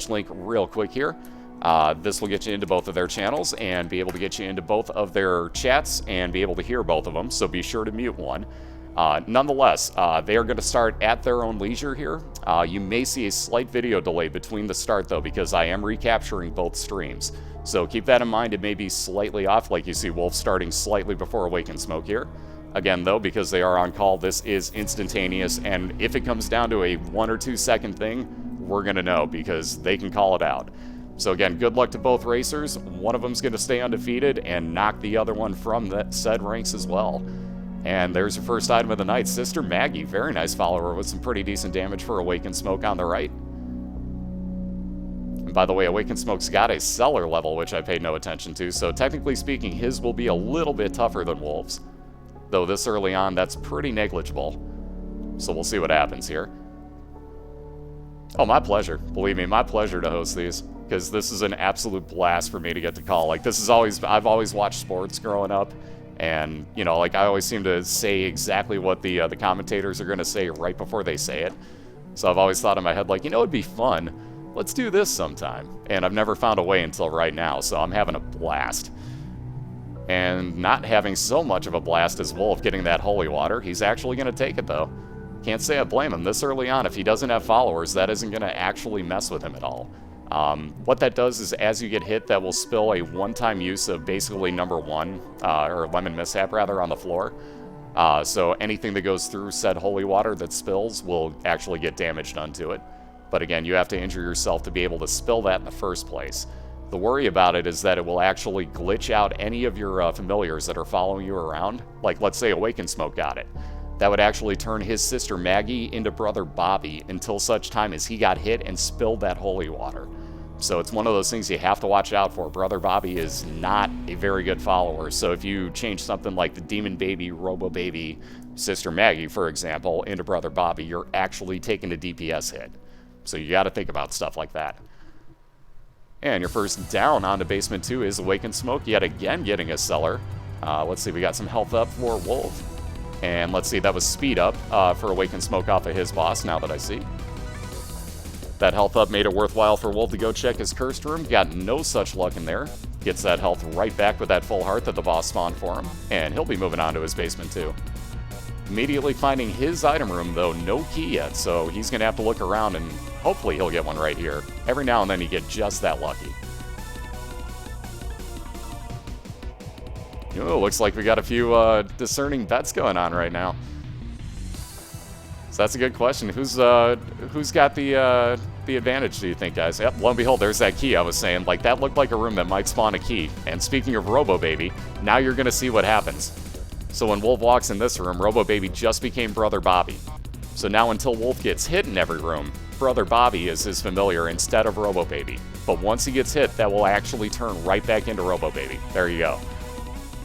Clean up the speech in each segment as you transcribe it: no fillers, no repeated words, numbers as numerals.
link real quick here. This will get you into both of their channels and be able to get you into both of their chats and be able to hear both of them, so be sure to mute one. Nonetheless, they are going to start at their own leisure here. You may see a slight video delay between the start, though, because I am recapturing both streams. So keep that in mind. It may be slightly off, like you see Wolv starting slightly before Awakened Smoke here. Again, though, because they are on call, this is instantaneous, and if it comes down to a 1 or 2 second thing, we're going to know, because they can call it out. So again, good luck to both racers. One of them's going to stay undefeated and knock the other one from that said ranks as well. And there's your first item of the night, Sister Maggie. Very nice follower with some pretty decent damage for Awakened Smoke on the right. And by the way, Awakened Smoke's got a Cellar level, which I paid no attention to, so technically speaking, his will be a little bit tougher than Wolv's. Though this early on, that's pretty negligible. So we'll see what happens here. Oh, my pleasure. Believe me, my pleasure to host these, because this is an absolute blast for me to get to call. Like, this is always, I've always watched sports growing up, and, you know, like, I always seem to say exactly what the commentators are going to say right before they say it. So I've always thought in my head, like, you know, it'd be fun. Let's do this sometime. And I've never found a way until right now, so I'm having a blast. And not having so much of a blast as Wolv getting that holy water. He's actually going to take it, though. Can't say I blame him. This early on, if he doesn't have followers, that isn't going to actually mess with him at all. What that does is, as you get hit, that will spill a one-time use of basically number 1, or lemon mishap, rather, on the floor. So anything that goes through said holy water that spills will actually get damage done to it. But again, you have to injure yourself to be able to spill that in the first place. The worry about it is that it will actually glitch out any of your familiars that are following you around. Like, let's say Awakened Smoke got it. That would actually turn his sister Maggie into brother Bobby until such time as he got hit and spilled that holy water. So it's one of those things you have to watch out for. Brother Bobby is not a very good follower. So if you change something like the Demon Baby, Robo Baby, Sister Maggie, for example, into brother Bobby, you're actually taking a DPS hit. So you got to think about stuff like that. And your first down onto Basement 2 is Awakened Smoke, yet again getting a Cellar. Let's see, we got some health up for Wolv. And let's see, that was speed up for Awakened Smoke off of his boss, now that I see. That health up made it worthwhile for Wolv to go check his cursed room. Got no such luck in there. Gets that health right back with that full heart that the boss spawned for him. And he'll be moving on to his Basement 2. Immediately finding his item room, though, no key yet, so he's going to have to look around and hopefully he'll get one right here. Every now and then you get just that lucky. Oh, looks like we got a few discerning bets going on right now. So that's a good question. Who's got the advantage, do you think, guys? Yep, lo and behold, there's that key I was saying. Like, that looked like a room that might spawn a key. And speaking of Robo Baby, now you're going to see what happens. So when Wolv walks in this room, Robo Baby just became Brother Bobby. So now until Wolv gets hit in every room, Brother Bobby is his familiar instead of Robo Baby. But once he gets hit, that will actually turn right back into Robo Baby. There you go.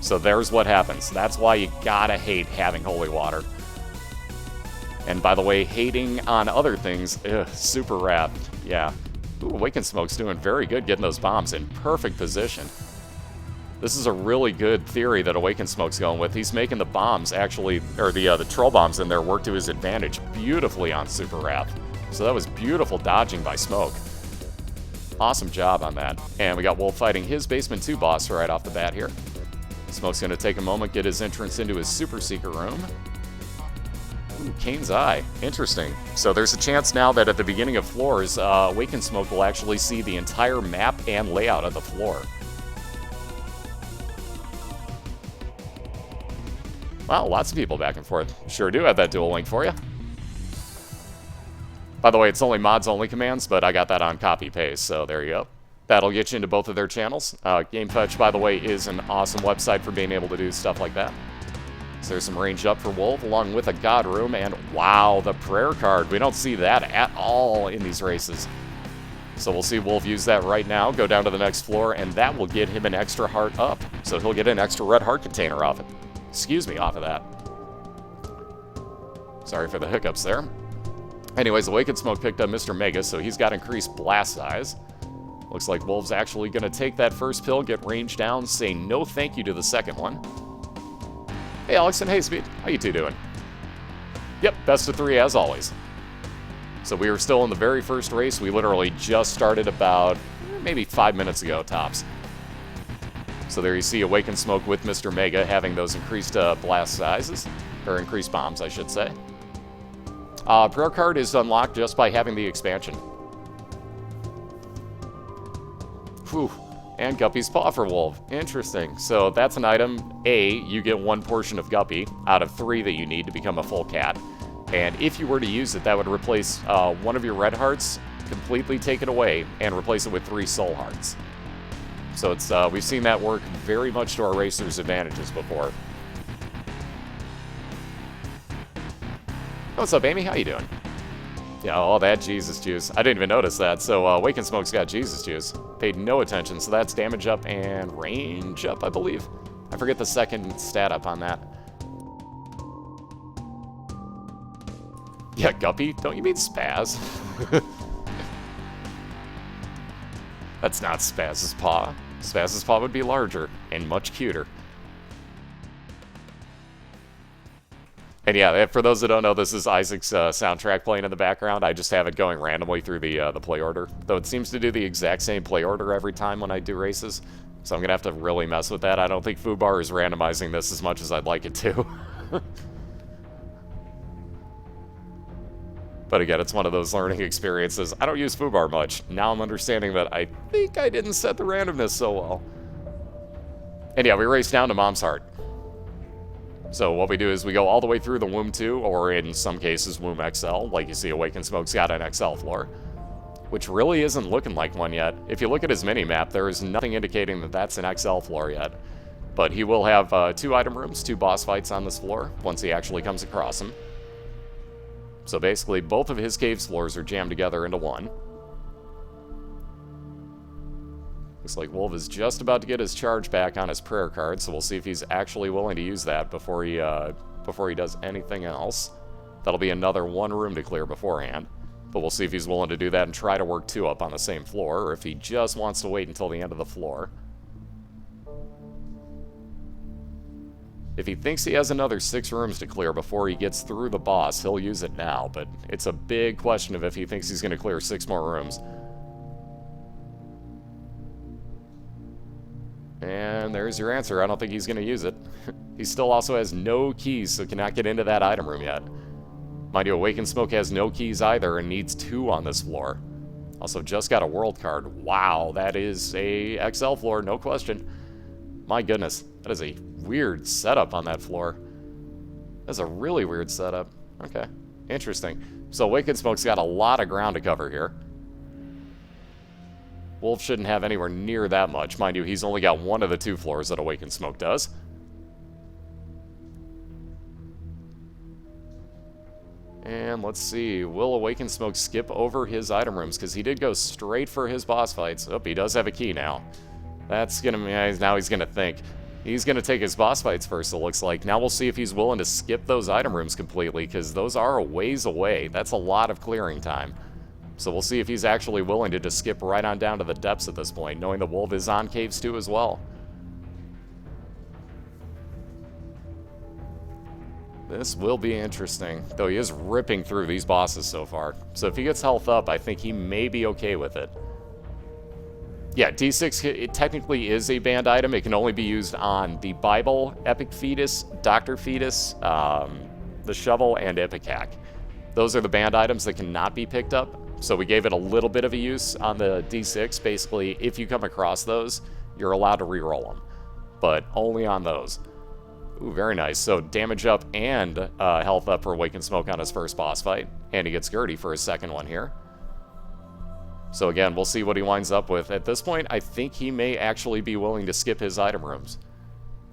So there's what happens. That's why you gotta hate having holy water. And by the way, hating on other things, super rad. Yeah. Ooh, Awakened Smoke's doing very good getting those bombs in perfect position. This is a really good theory that Awakened Smoke's going with. He's making the bombs actually, or the troll bombs in there work to his advantage beautifully on Super Wrath. So that was beautiful dodging by Smoke. Awesome job on that. And we got Wolv fighting his Basement 2 boss right off the bat here. Smoke's going to take a moment, get his entrance into his Super Seeker room. Ooh, Kane's Eye. Interesting. So there's a chance now that at the beginning of floors, Awakened Smoke will actually see the entire map and layout of the floor. Wow, lots of people back and forth. Sure do have that dual link for you. By the way, it's only mods only commands, but I got that on copy paste, so there you go. That'll get you into both of their channels. GameFetch, by the way, is an awesome website for being able to do stuff like that. So there's some range up for Wolv, along with a God Room, and wow, the prayer card. We don't see that at all in these races. So we'll see Wolv use that right now, go down to the next floor, and that will get him an extra heart up. So he'll get an extra red heart container off it. Excuse me, off of that. Sorry for the hiccups there. Anyways, Awakened Smoke picked up Mr. Mega, so he's got increased blast size. Looks like Wolv's actually going to take that first pill, get range down, say no thank you to the second one. Hey, Alex and Hey Speed, how you two doing? Yep, best of 3 as always. So we were still in the very first race. We literally just started about maybe 5 minutes ago, tops. So there you see Awakened Smoke with Mr. Mega having those increased blast sizes, or increased bombs, I should say. Prayer card is unlocked just by having the expansion. Whew. And Guppy's Paw for Wolv. Interesting. So that's an item. A, you get 1 portion of Guppy out of 3 that you need to become a full cat. And if you were to use it, that would replace 1 of your red hearts, completely take it away, and replace it with 3 soul hearts. So it's we've seen that work very much to our racers' advantages before. What's up, Amy? How you doing? Yeah, all that Jesus juice. I didn't even notice that. So Awakened Smoke's got Jesus juice. Paid no attention. So that's damage up and range up, I believe. I forget the second stat up on that. Yeah, Guppy? Don't you mean Spaz? That's not Spaz's paw. Spaz's paw would be larger and much cuter. And yeah, for those that don't know, this is Isaac's soundtrack playing in the background. I just have it going randomly through the play order. Though it seems to do the exact same play order every time when I do races. So I'm going to have to really mess with that. I don't think Fubar is randomizing this as much as I'd like it to. But again, it's one of those learning experiences. I don't use Fubar much. Now I'm understanding that I think I didn't set the randomness so well. And yeah, we race down to Mom's Heart. So what we do is we go all the way through the Womb 2, or in some cases, Womb XL. Like you see, Awakened Smoke's got an XL floor, which really isn't looking like one yet. If you look at his mini-map, there is nothing indicating that that's an XL floor yet. But he will have 2 item rooms, 2 boss fights on this floor, once he actually comes across them. So basically, both of his caves floors are jammed together into one. Looks like Wolv is just about to get his charge back on his prayer card, so we'll see if he's actually willing to use that before he does anything else. That'll be another 1 room to clear beforehand, but we'll see if he's willing to do that and try to work 2 up on the same floor, or if he just wants to wait until the end of the floor. If he thinks he has another 6 rooms to clear before he gets through the boss, he'll use it now, but it's a big question of if he thinks he's going to clear 6 more rooms. And there's your answer. I don't think he's going to use it. He still also has no keys, so cannot get into that item room yet. Mind you, Awakened Smoke has no keys either and needs 2 on this floor. Also just got a world card. Wow, that is a XL floor, no question. My goodness, that is a weird setup on that floor. That's a really weird setup. Okay, interesting. So Awakened Smoke's got a lot of ground to cover here. Wolv shouldn't have anywhere near that much. Mind you, he's only got 1 of the 2 floors that Awakened Smoke does. And let's see, will Awakened Smoke skip over his item rooms? Because he did go straight for his boss fights. Oh, he does have a key now. That's gonna mean, now he's gonna think. He's gonna take his boss fights first, it looks like. Now we'll see if he's willing to skip those item rooms completely, because those are a ways away. That's a lot of clearing time. So we'll see if he's actually willing to just skip right on down to the depths at this point, knowing that Wolv is on Caves 2 as well. This will be interesting, though he is ripping through these bosses so far. So if he gets health up, I think he may be okay with it. Yeah, D6 it technically is a banned item. It can only be used on the Bible, Epic Fetus, Dr. Fetus, the Shovel, and Ipecac. Those are the banned items that cannot be picked up. So we gave it a little bit of a use on the D6. Basically, if you come across those, you're allowed to reroll them, but only on those. Ooh, very nice. So damage up and health up for Awakened Smoke on his first boss fight, and he gets Gertie for his second one here. So again, we'll see what he winds up with. At this point, I think he may actually be willing to skip his item rooms.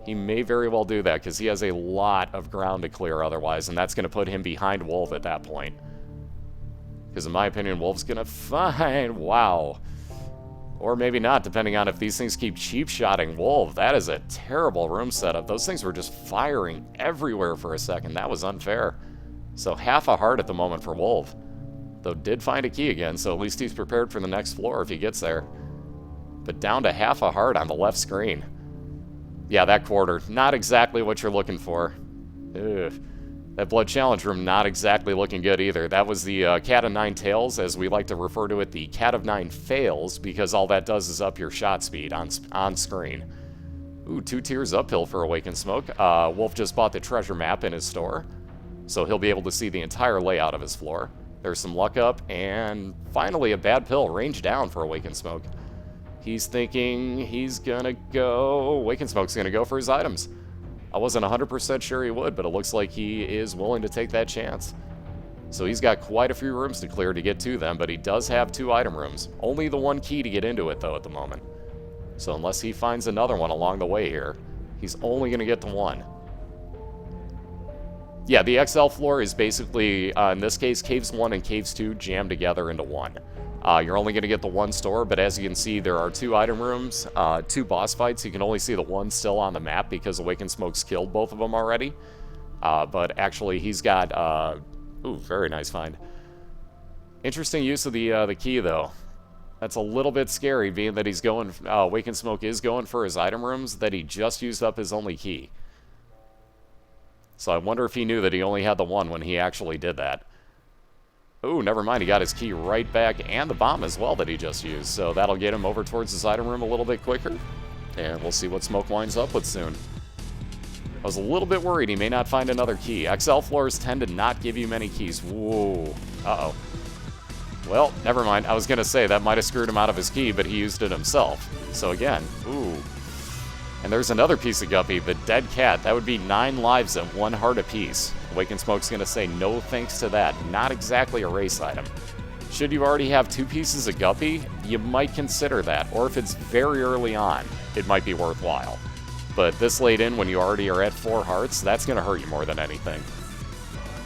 He may very well do that, because he has a lot of ground to clear otherwise, and that's going to put him behind Wolv at that point. Because in my opinion, Wolv's going to find... Wow. Or maybe not, depending on if these things keep cheap-shotting Wolv. That is a terrible room setup. Those things were just firing everywhere for a second. That was unfair. So half a heart at the moment for Wolv. Though did find a key again, so at least he's prepared for the next floor if he gets there. But down to half a heart on the left screen. Yeah, that quarter. Not exactly what you're looking for. Ugh. That blood challenge room not exactly looking good either. That was the cat of nine tails, as we like to refer to it, the cat of nine fails, because all that does is up your shot speed on screen. Ooh, 2 tiers uphill for Awakened Smoke. Wolf just bought the treasure map in his store, so he'll be able to see the entire layout of his floor. There's some luck up, and finally a bad pill, range down for Awakened Smoke. He's thinking he's gonna go... Awakened Smoke's gonna go for his items. I wasn't 100% sure he would, but it looks like he is willing to take that chance. So he's got quite a few rooms to clear to get to them, but he does have 2 item rooms. Only the 1 key to get into it, though, at the moment. So unless he finds another one along the way here, he's only going to get to 1. Yeah, the XL floor is basically, in this case, Caves 1 and Caves 2 jammed together into 1. You're only going to get the 1 store, but as you can see, there are 2 item rooms, 2 boss fights. You can only see the 1 still on the map because Awakened Smoke's killed both of them already. But actually, he's got... ooh, very nice find. Interesting use of the key, though. That's a little bit scary, being that he's going... Awakened Smoke is going for his item rooms, that he just used up his only key. So I wonder if he knew that he only had the 1 when he actually did that. Ooh, never mind, he got his key right back, and the bomb as well that he just used. So that'll get him over towards his item room a little bit quicker. And we'll see what Smoke winds up with soon. I was a little bit worried he may not find another key. XL floors tend to not give you many keys. Whoa. Uh-oh. Well, never mind. I was going to say that might have screwed him out of his key, but he used it himself. So again, ooh. And there's another piece of guppy, the dead cat. That would be 9 lives at 1 heart apiece. Awakened Smoke's going to say no thanks to that. Not exactly a race item. Should you already have 2 pieces of guppy, you might consider that. Or if it's very early on, it might be worthwhile. But this late in, when you already are at 4 hearts, that's going to hurt you more than anything.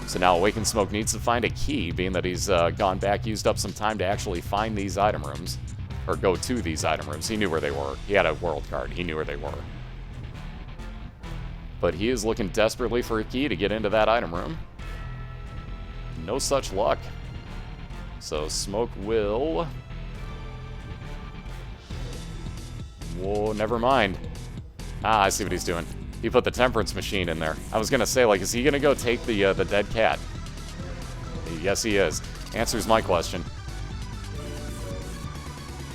So now Awakened Smoke needs to find a key, being that he's gone back, used up some time to actually find these item rooms. Or go to these item rooms. He knew where they were. He had a world card. He knew where they were. But he is looking desperately for a key to get into that item room. No such luck. So Smoke will... Whoa, never mind. Ah, I see what he's doing. He put the Temperance Machine in there. I was going to say, like, is he going to go take the dead cat? Yes, he is. Answers my question.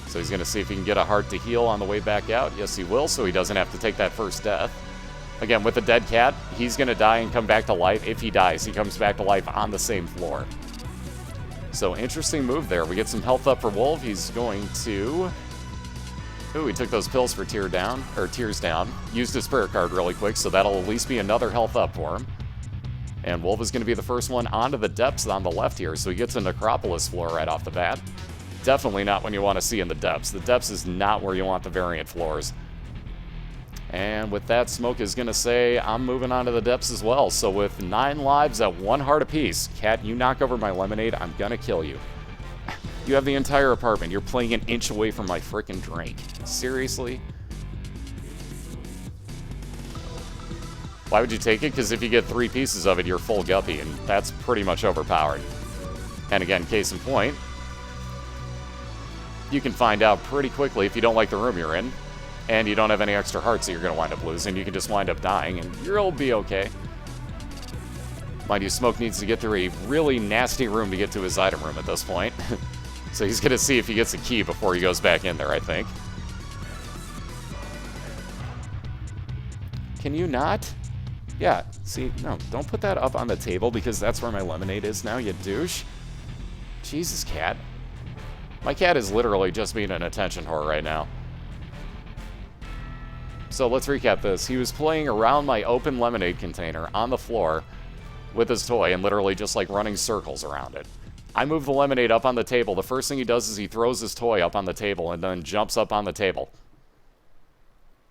So he's going to see if he can get a heart to heal on the way back out. Yes, he will, so he doesn't have to take that first death. Again, with the dead cat, he's going to die and come back to life. If he dies, he comes back to life on the same floor. So interesting move there. We get some health up for Wolv. He's going to... Ooh, he took those pills for tears down. Used his spirit card really quick, so that'll at least be another health up for him. And Wolv is going to be the first one onto the depths on the left here, so he gets a Necropolis floor right off the bat. Definitely not when you want to see in the depths. The depths is not where you want the variant floors. And with that, Smoke is going to say, I'm moving on to the depths as well. So with 9 lives at 1 heart apiece, cat, you knock over my lemonade, I'm going to kill you. You have the entire apartment. You're playing an inch away from my frickin' drink. Seriously? Why would you take it? Because if you get 3 pieces of it, you're full guppy, and that's pretty much overpowered. And again, case in point, you can find out pretty quickly if you don't like the room you're in, and you don't have any extra hearts that you're going to wind up losing. You can just wind up dying, and you'll be okay. Mind you, Smoke needs to get through a really nasty room to get to his item room at this point. So he's going to see if he gets a key before he goes back in there, I think. Can you not? Yeah, see, no, don't put that up on the table because that's where my lemonade is now, you douche. Jesus, cat. My cat is literally just being an attention whore right now. So let's recap this. He was playing around my open lemonade container on the floor with his toy and literally just like running circles around it. I move the lemonade up on the table. The first thing he does is he throws his toy up on the table and then jumps up on the table.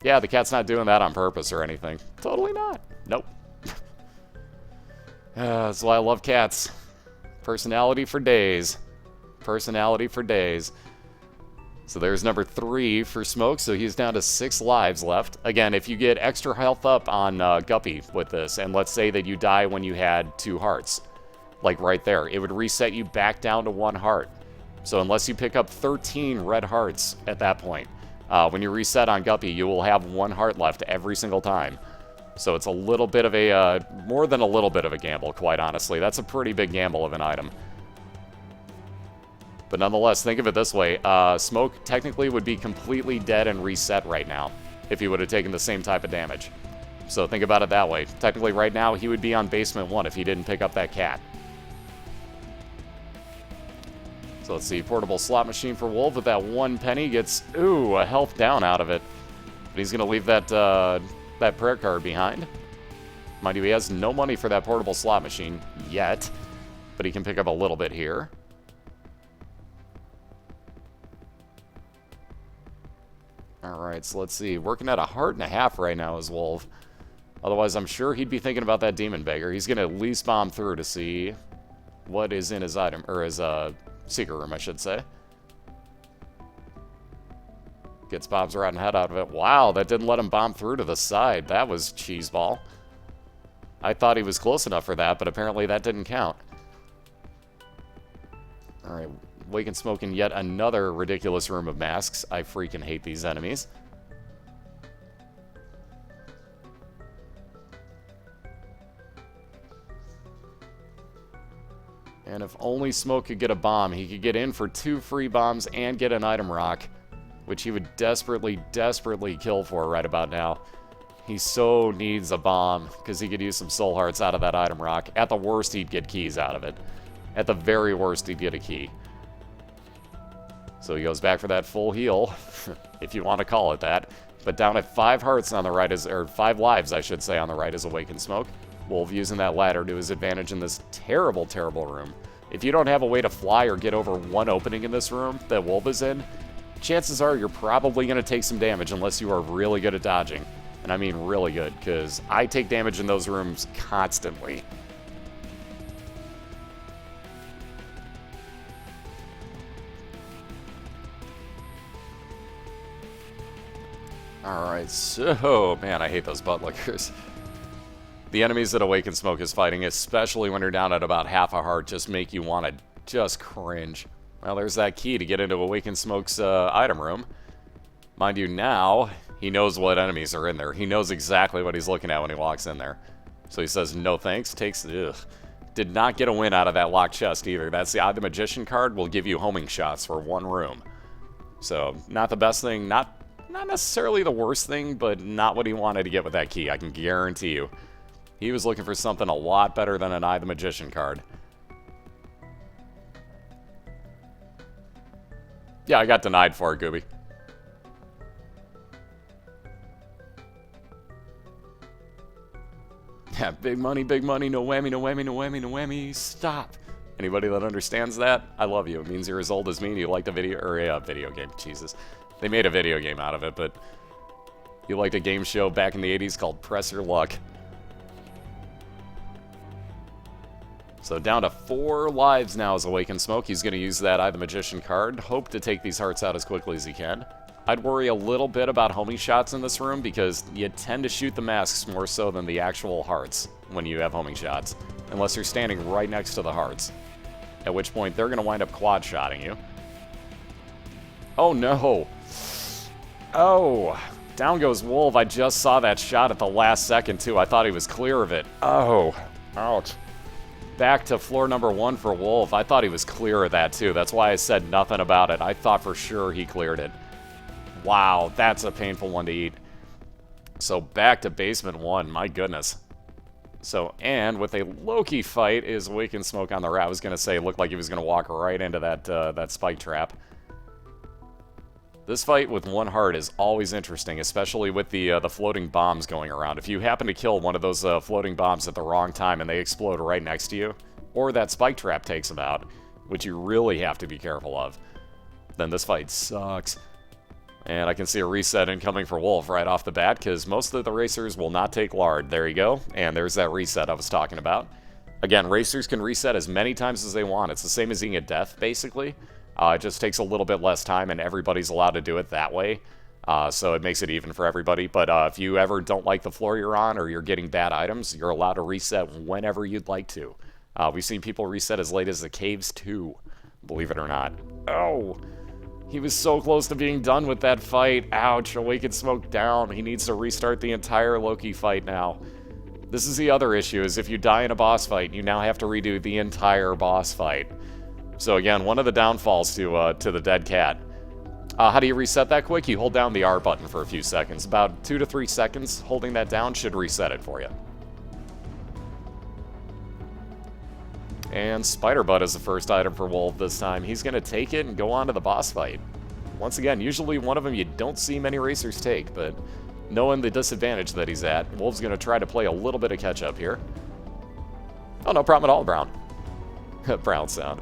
Yeah, the cat's not doing that on purpose or anything. Totally not. Nope. That's why I love cats. Personality for days. Personality for days. So there's number 3 for Smoke, so he's down to 6 lives left. Again, if you get extra health up on Guppy with this, and let's say that you die when you had 2 hearts, like right there, it would reset you back down to 1 heart. So unless you pick up 13 red hearts at that point, when you reset on Guppy, you will have 1 heart left every single time. So it's a little bit of a, more than a little bit of a gamble, quite honestly. That's a pretty big gamble of an item. But nonetheless, think of it this way. Smoke technically would be completely dead and reset right now if he would have taken the same type of damage. So think about it that way. Technically right now, he would be on basement 1 if he didn't pick up that cat. So let's see, portable slot machine for Wolv with that 1 penny gets, ooh, a health down out of it. But he's going to leave that, that prayer card behind. Mind you, he has no money for that portable slot machine yet, but he can pick up a little bit here. Alright, so let's see. Working at 1.5 hearts right now is Wolv. Otherwise, I'm sure he'd be thinking about that Demon Beggar. He's going to at least bomb through to see what is in his item, or his secret room, I should say. Gets Bob's rotten head out of it. Wow, that didn't let him bomb through to the side. That was cheeseball. I thought he was close enough for that, but apparently that didn't count. Alright, Wake and Smoke in yet another ridiculous room of masks. I freaking hate these enemies. And if only Smoke could get a bomb, he could get in for 2 free bombs and get an item rock, which he would desperately, desperately kill for right about now. He so needs a bomb, because he could use some soul hearts out of that item rock. At the worst, he'd get keys out of it. At the very worst, he'd get a key. So he goes back for that full heal, if you want to call it that. But down at 5 hearts on the right, is, or 5 lives, I should say, on the right is Awakened Smoke. Wolv using that ladder to his advantage in this terrible, terrible room. If you don't have a way to fly or get over 1 opening in this room that Wolv is in, chances are you're probably going to take some damage unless you are really good at dodging. And I mean really good, because I take damage in those rooms constantly. Alright, so, man, I hate those butt lickers. The enemies that Awakened Smoke is fighting, especially when you're down at about 1/2 heart, just make you want to just cringe. Well, there's that key to get into Awakened Smoke's item room. Mind you, now, he knows what enemies are in there. He knows exactly what he's looking at when he walks in there. So he says, no thanks, takes, ugh. Did not get a win out of that locked chest either. That's the The Magician card will give you homing shots for 1 room. So, not the best thing, not necessarily the worst thing, but not what he wanted to get with that key, I can guarantee you. He was looking for something a lot better than an The Magician card. Yeah, I got denied for it, Gooby. Yeah, big money, no whammy, no whammy, no whammy, no whammy, stop. Anybody that understands that, I love you. It means you're as old as me and you like the video, or a video game, Jesus. They made a video game out of it, but you liked a game show back in the 80s called Press Your Luck. So down to 4 lives now as Awakened Smoke. He's going to use that The Magician card. Hope to take these hearts out as quickly as he can. I'd worry a little bit about homing shots in this room because you tend to shoot the masks more so than the actual hearts when you have homing shots. Unless you're standing right next to the hearts. At which point they're going to wind up quad-shotting you. Oh no! Oh! Down goes Wolv. I just saw that shot at the last second too. I thought he was clear of it. Oh! Ouch. Back to floor number 1 for Wolv. I thought he was clear of that too. That's why I said nothing about it. I thought for sure he cleared it. Wow, that's a painful one to eat. So back to basement 1. My goodness. So, and with a low-key fight is Awakened Smoke on the right. I was going to say it looked like he was going to walk right into that spike trap. This fight with 1 heart is always interesting, especially with the floating bombs going around. If you happen to kill one of those floating bombs at the wrong time and they explode right next to you, or that spike trap takes them out, which you really have to be careful of, then this fight sucks. And I can see a reset incoming for Wolv right off the bat, because most of the racers will not take lard. There you go, and there's that reset I was talking about. Again, racers can reset as many times as they want. It's the same as eating a death, basically. It just takes a little bit less time, and everybody's allowed to do it that way. So it makes it even for everybody. But if you ever don't like the floor you're on, or you're getting bad items, you're allowed to reset whenever you'd like to. We've seen people reset as late as the caves, too. Believe it or not. Oh! He was so close to being done with that fight. Ouch, Awakened Smoke down. He needs to restart the entire Loki fight now. This is the other issue, is if you die in a boss fight, you now have to redo the entire boss fight. So again, one of the downfalls to the dead cat. How do you reset that quick? You hold down the R button for a few seconds. About 2 to 3 seconds holding that down should reset it for you. And Spider Butt is the first item for Wolv this time. He's going to take it and go on to the boss fight. Once again, usually one of them you don't see many racers take, but knowing the disadvantage that he's at, Wolv's going to try to play a little bit of catch-up here. Oh, no problem at all, Brown. Brown sound.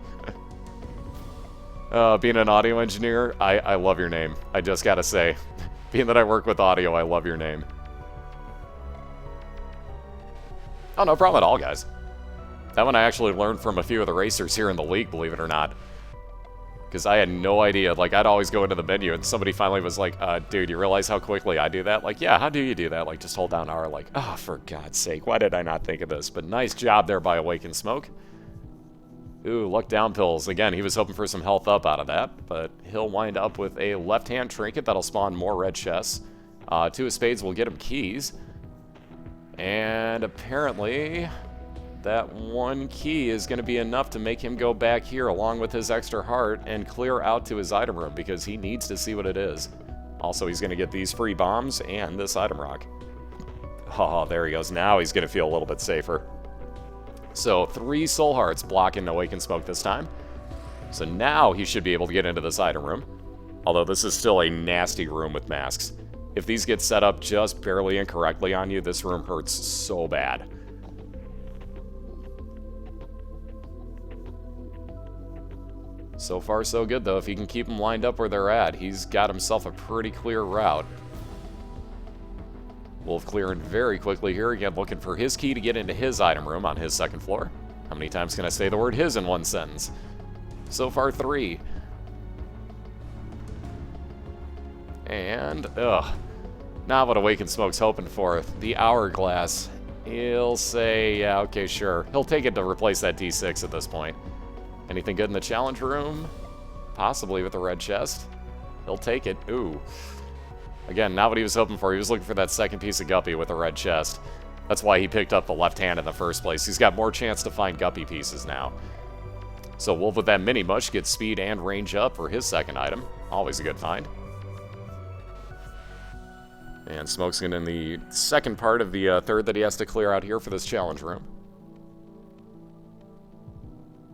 Being an audio engineer, I love your name. I just gotta say, being that I work with audio, I love your name. Oh, no problem at all, guys. That one I actually learned from a few of the racers here in the league, believe it or not. Because I had no idea. Like, I'd always go into the menu, and somebody finally was like, dude, you realize how quickly I do that? Like, yeah, how do you do that? Like, just hold down R. Like, oh, for God's sake, why did I not think of this? But nice job there by Awakened Smoke. Ooh, luck down pills. Again, he was hoping for some health up out of that, but he'll wind up with a left-hand trinket that'll spawn more red chests. 2 of spades will get him keys. And apparently, that 1 key is going to be enough to make him go back here along with his extra heart and clear out to his item room because he needs to see what it is. Also, he's going to get these free bombs and this item rock. Oh, there he goes. Now he's going to feel a little bit safer. So 3 soul hearts blocking Awakened Smoke this time. So now he should be able to get into this item room. Although this is still a nasty room with masks. If these get set up just barely incorrectly on you, this room hurts so bad. So far so good though. If he can keep them lined up where they're at, he's got himself a pretty clear route. Wolv clearing very quickly here, again looking for his key to get into his item room on his 2nd floor. How many times can I say the word his in one sentence? So far 3. And, not what Awakened Smoke's hoping for. The Hourglass. He'll say, yeah, okay, sure. He'll take it to replace that D6 at this point. Anything good in the challenge room? Possibly with the red chest. He'll take it. Ooh. Again, not what he was hoping for. He was looking for that 2nd piece of Guppy with a red chest. That's why he picked up the left hand in the first place. He's got more chance to find Guppy pieces now. So Wolv with that mini mush gets speed and range up for his 2nd item. Always a good find. And Smoke's in the 2nd part of the 3rd that he has to clear out here for this challenge room.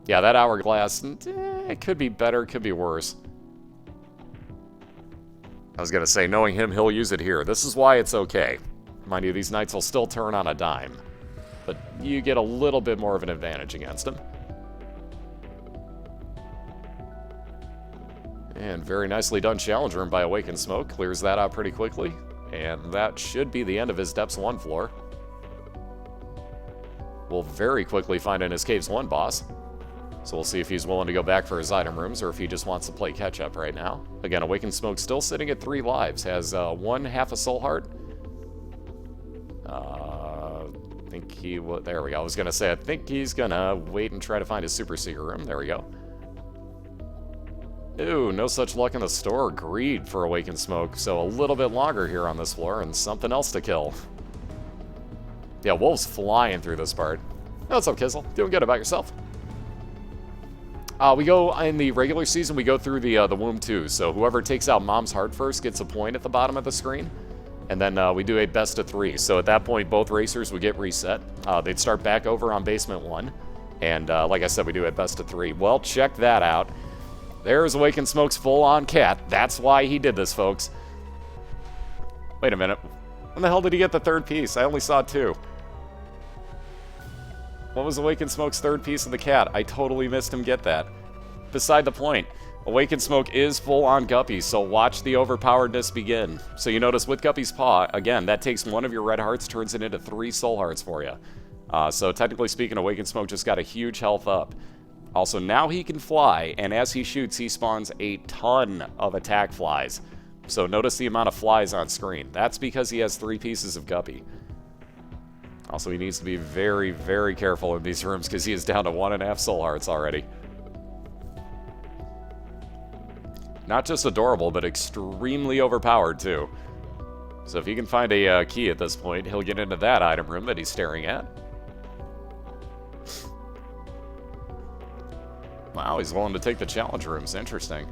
Yeah, that Hourglass, it could be better, could be worse. I was going to say, knowing him, he'll use it here. This is why it's okay. Mind you, these knights will still turn on a dime. But you get a little bit more of an advantage against him. And very nicely done challenge room by Awakened Smoke. Clears that out pretty quickly. And that should be the end of his Depths 1 floor. We'll very quickly find in his Caves 1 boss. So we'll see if he's willing to go back for his item rooms or if he just wants to play catch-up right now. Again, Awakened Smoke still sitting at 3 lives. Has 1 half a soul heart. I think he will... There we go. I was going to say, I think he's going to wait and try to find his Super Seeker room. There we go. Ooh, no such luck in the store. Greed for Awakened Smoke. So a little bit longer here on this floor and something else to kill. Yeah, Wolv's flying through this part. What's up, Kizzle? Doing good about yourself? We go, in the regular season, we go through the womb too. So whoever takes out Mom's Heart first gets a point at the bottom of the screen. And then we do a best of 3. So at that point, both racers would get reset. They'd start back over on basement 1. And like I said, we do a best of 3. Well, check that out. There's Awakened Smoke's full-on cat. That's why he did this, folks. Wait a minute. When the hell did he get the 3rd piece? I only saw 2. What was Awakened Smoke's 3rd piece of the cat? I totally missed him get that. Beside the point. Awakened Smoke is full on Guppy, so watch the overpoweredness begin. So you notice with Guppy's Paw, again, that takes 1 of your red hearts, turns it into 3 soul hearts for you. So technically speaking, Awakened Smoke just got a huge health up. Also, now he can fly, and as he shoots, he spawns a ton of attack flies. So notice the amount of flies on screen. That's because he has 3 pieces of Guppy. Also, he needs to be very, very careful in these rooms because he is down to 1.5 soul hearts already. Not just adorable, but extremely overpowered, too. So if he can find a key at this point, he'll get into that item room that he's staring at. Wow, he's willing to take the challenge rooms. Interesting.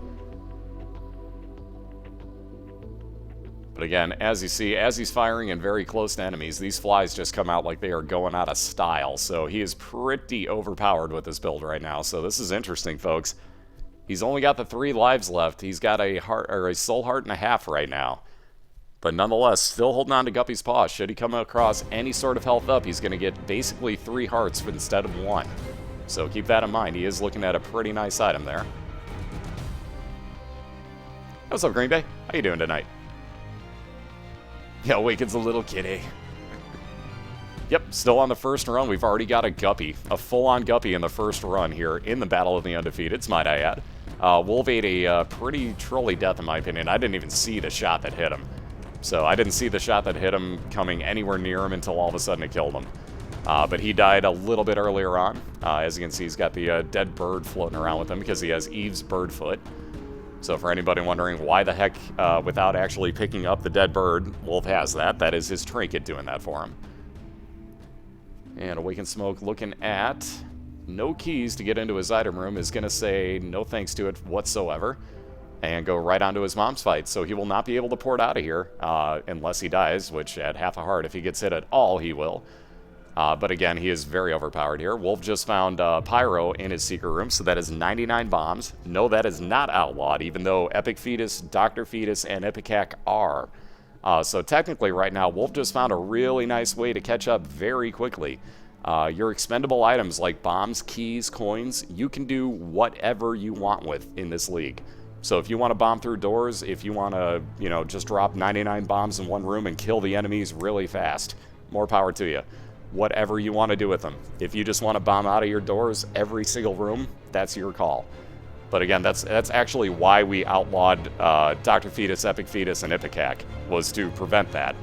But again, as you see, as he's firing in very close to enemies, these flies just come out like they are going out of style. So he is pretty overpowered with this build right now. So this is interesting, folks. He's only got the 3 lives left. He's got a heart or a soul heart and a half right now. But nonetheless, still holding on to Guppy's paw. Should he come across any sort of health up, he's going to get basically 3 hearts instead of 1. So keep that in mind. He is looking at a pretty nice item there. What's up, Green Bay? How you doing tonight? Yeah, Awaken's a little kitty. Yep, still on the first run. We've already got a Guppy, a full-on Guppy in the first run here in the Battle of the Undefeateds, might I add. Wolv ate a pretty trolly death, in my opinion. I didn't even see the shot that hit him. So I didn't see the shot that hit him coming anywhere near him until all of a sudden it killed him. But he died a little bit earlier on. As you can see, he's got the dead bird floating around with him because he has Eve's bird foot. So for anybody wondering why the heck, without actually picking up the dead bird, Wolv has that. That is his trinket doing that for him. And Awaken Smoke looking at no keys to get into his item room is going to say no thanks to it whatsoever and go right onto his mom's fight. So he will not be able to port out of here unless he dies, which at half a heart, if he gets hit at all, he will. But again, he is very overpowered here. Wolv just found Pyro in his secret room, so that is 99 bombs. No, that is not outlawed, even though Epic Fetus, Dr. Fetus, and Ipecac are. So technically right now, Wolv just found a really nice way to catch up very quickly. Your expendable items like bombs, keys, coins, you can do whatever you want with in this league. So if you want to bomb through doors, if you want to, you know, just drop 99 bombs in one room and kill the enemies really fast, more power to you. Whatever you want to do with them. If you just want to bomb out of your doors every single room, that's your call. But again, that's actually why we outlawed Dr. Fetus, Epic Fetus, and Ipecac, was to prevent that.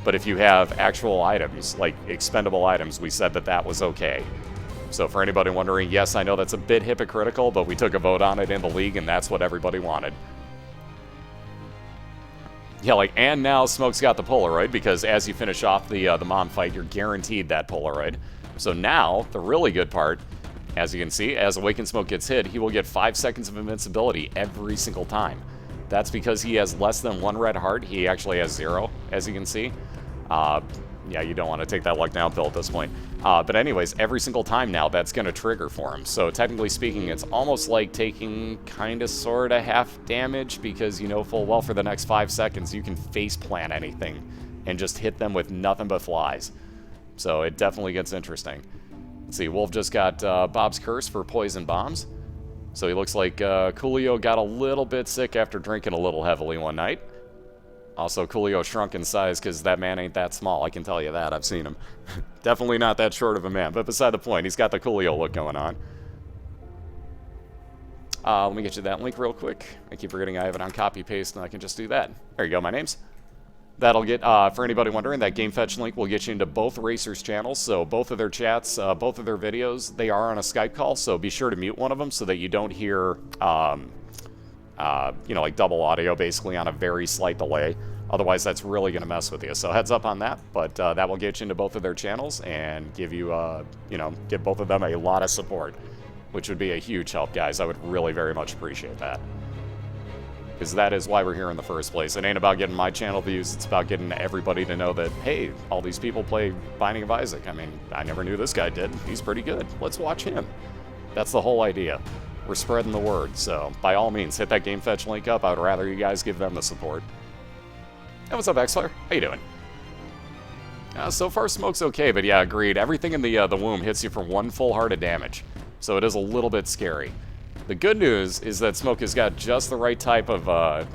But if you have actual items, like expendable items, we said that that was okay. So for anybody wondering, yes, I know that's a bit hypocritical, but we took a vote on it in the league, and that's what everybody wanted. Yeah, like, and now Smoke's got the Polaroid, because as you finish off the mom fight, you're guaranteed that Polaroid. So now, the really good part, as you can see, as Awaken Smoke gets hit, he will get 5 seconds of invincibility every single time. That's because he has less than 1 red heart. He actually has 0, as you can see. Yeah, you don't want to take that luck down pill at this point. But anyways, every single time now, that's going to trigger for him. So technically speaking, it's almost like taking kind of sort of half damage, because you know full well for the next 5 seconds, you can face plant anything and just hit them with nothing but flies. So it definitely gets interesting. Let's see, Wolv just got Bob's Curse for poison bombs. So he looks like Coolio got a little bit sick after drinking a little heavily one night. Also, Coolio shrunk in size because that man ain't that small, I can tell you that. I've seen him. Definitely not that short of a man, but beside the point, he's got the Coolio look going on. Let me get you that link real quick. I keep forgetting I have it on copy-paste, and I can just do that. There you go, my name's. That'll get, for anybody wondering, that game fetch link will get you into both racers' channels, so both of their chats, both of their videos, they are on a Skype call, so be sure to mute one of them so that you don't hear, you know, like double audio basically on a very slight delay. Otherwise, that's really going to mess with you. So heads up on that, but that will get you into both of their channels and give you, you know, give both of them a lot of support, which would be a huge help, guys. I would really very much appreciate that. Because that is why we're here in the first place. It ain't about getting my channel views, it's about getting everybody to know that, hey, all these people play Binding of Isaac. I mean, I never knew this guy did. He's pretty good. Let's watch him. That's the whole idea. We're spreading the word, so by all means, hit that game fetch link up. I would rather you guys give them the support. Hey, what's up, Xflare? How you doing? So far, Smoke's okay, but yeah, agreed. Everything in the womb hits you for 1 full heart of damage, so it is a little bit scary. The good news is that Smoke has got just the right type of,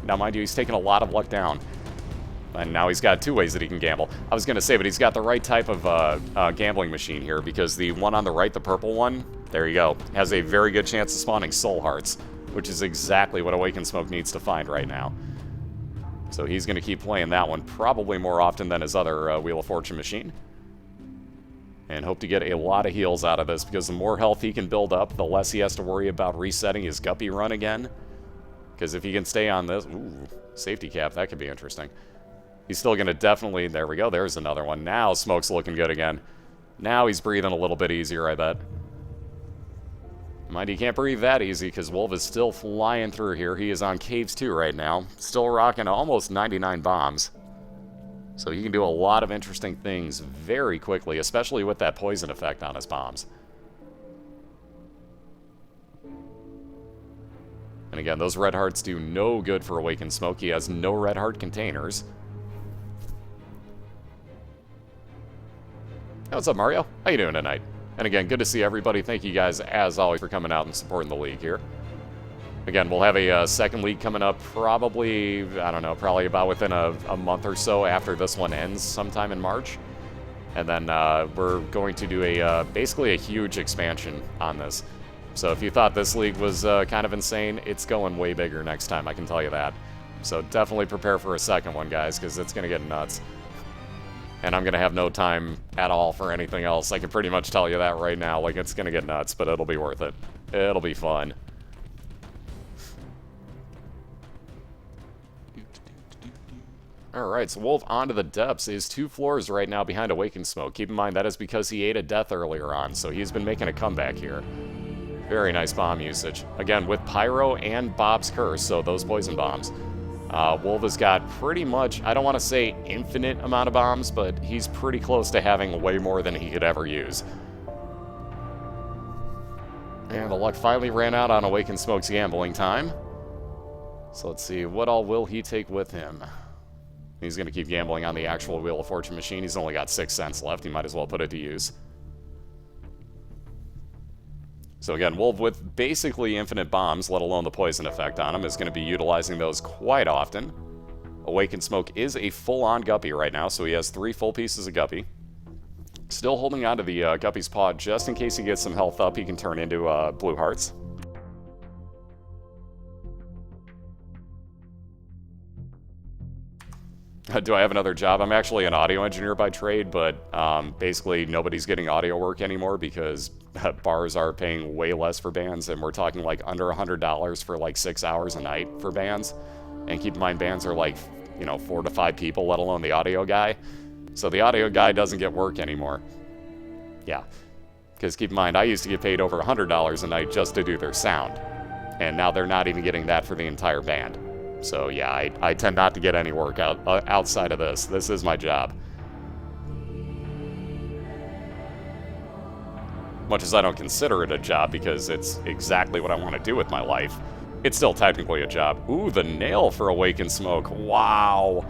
now mind you, he's taken a lot of luck down. And now he's got 2 ways that he can gamble. I was going to say, but he's got the right type of gambling machine here, because the one on the right, the purple one, there you go, has a very good chance of spawning soul hearts, which is exactly what Awaken Smoke needs to find right now. So he's going to keep playing that one probably more often than his other Wheel of Fortune machine. And hope to get a lot of heals out of this, because the more health he can build up, the less he has to worry about resetting his Guppy run again. Because if he can stay on this... Ooh, safety cap, that could be interesting. He's still going to definitely... There we go, there's another one. Now Smoke's looking good again. Now he's breathing a little bit easier, I bet. Mind you, can't breathe that easy because Wolv is still flying through here. He is on Caves 2 right now. Still rocking almost 99 bombs. So he can do a lot of interesting things very quickly, especially with that poison effect on his bombs. And again, those red hearts do no good for Awakened Smoke. He has no red heart containers. Hey, what's up, Mario? How you doing tonight? And again, good to see everybody. Thank you guys, as always, for coming out and supporting the league here. Again, we'll have a second league coming up probably, I don't know, probably about within a month or so after this one ends sometime in March. And then we're going to do basically a huge expansion on this. So if you thought this league was kind of insane, it's going way bigger next time, I can tell you that. So definitely prepare for a second one, guys, because it's going to get nuts. And I'm going to have no time at all for anything else. I can pretty much tell you that right now. Like, it's going to get nuts, but it'll be worth it. It'll be fun. Alright, so Wolv onto the depths is 2 floors right now behind Awakened Smoke. Keep in mind, that is because he ate a death earlier on, so he's been making a comeback here. Very nice bomb usage. Again, with Pyro and Bob's Curse, so those poison bombs. Wolv has got pretty much, I don't want to say infinite amount of bombs, but he's pretty close to having way more than he could ever use. And the luck finally ran out on Awakened Smoke's gambling time. So let's see, what all will he take with him? He's going to keep gambling on the actual Wheel of Fortune machine. He's only got 6 cents left. He might as well put it to use. So again, Wolv with basically infinite bombs, let alone the poison effect on him, is going to be utilizing those quite often. Awakened Smoke is a full-on Guppy right now, so he has 3 full pieces of Guppy. Still holding on to the Guppy's paw just in case he gets some health up. He can turn into Blue Hearts. Do I have another job? I'm actually an audio engineer by trade, but basically nobody's getting audio work anymore because bars are paying way less for bands, and we're talking like under $100 for like 6 hours a night for bands. And keep in mind, bands are like, 4 to 5 people, let alone the audio guy. So the audio guy doesn't get work anymore. Yeah. Because keep in mind, I used to get paid over $100 a night just to do their sound. And now they're not even getting that for the entire band. So yeah, I tend not to get any work outside of this. This is my job. Much as I don't consider it a job because it's exactly what I want to do with my life, it's still technically a job. Ooh, the nail for Awakened Smoke. Wow.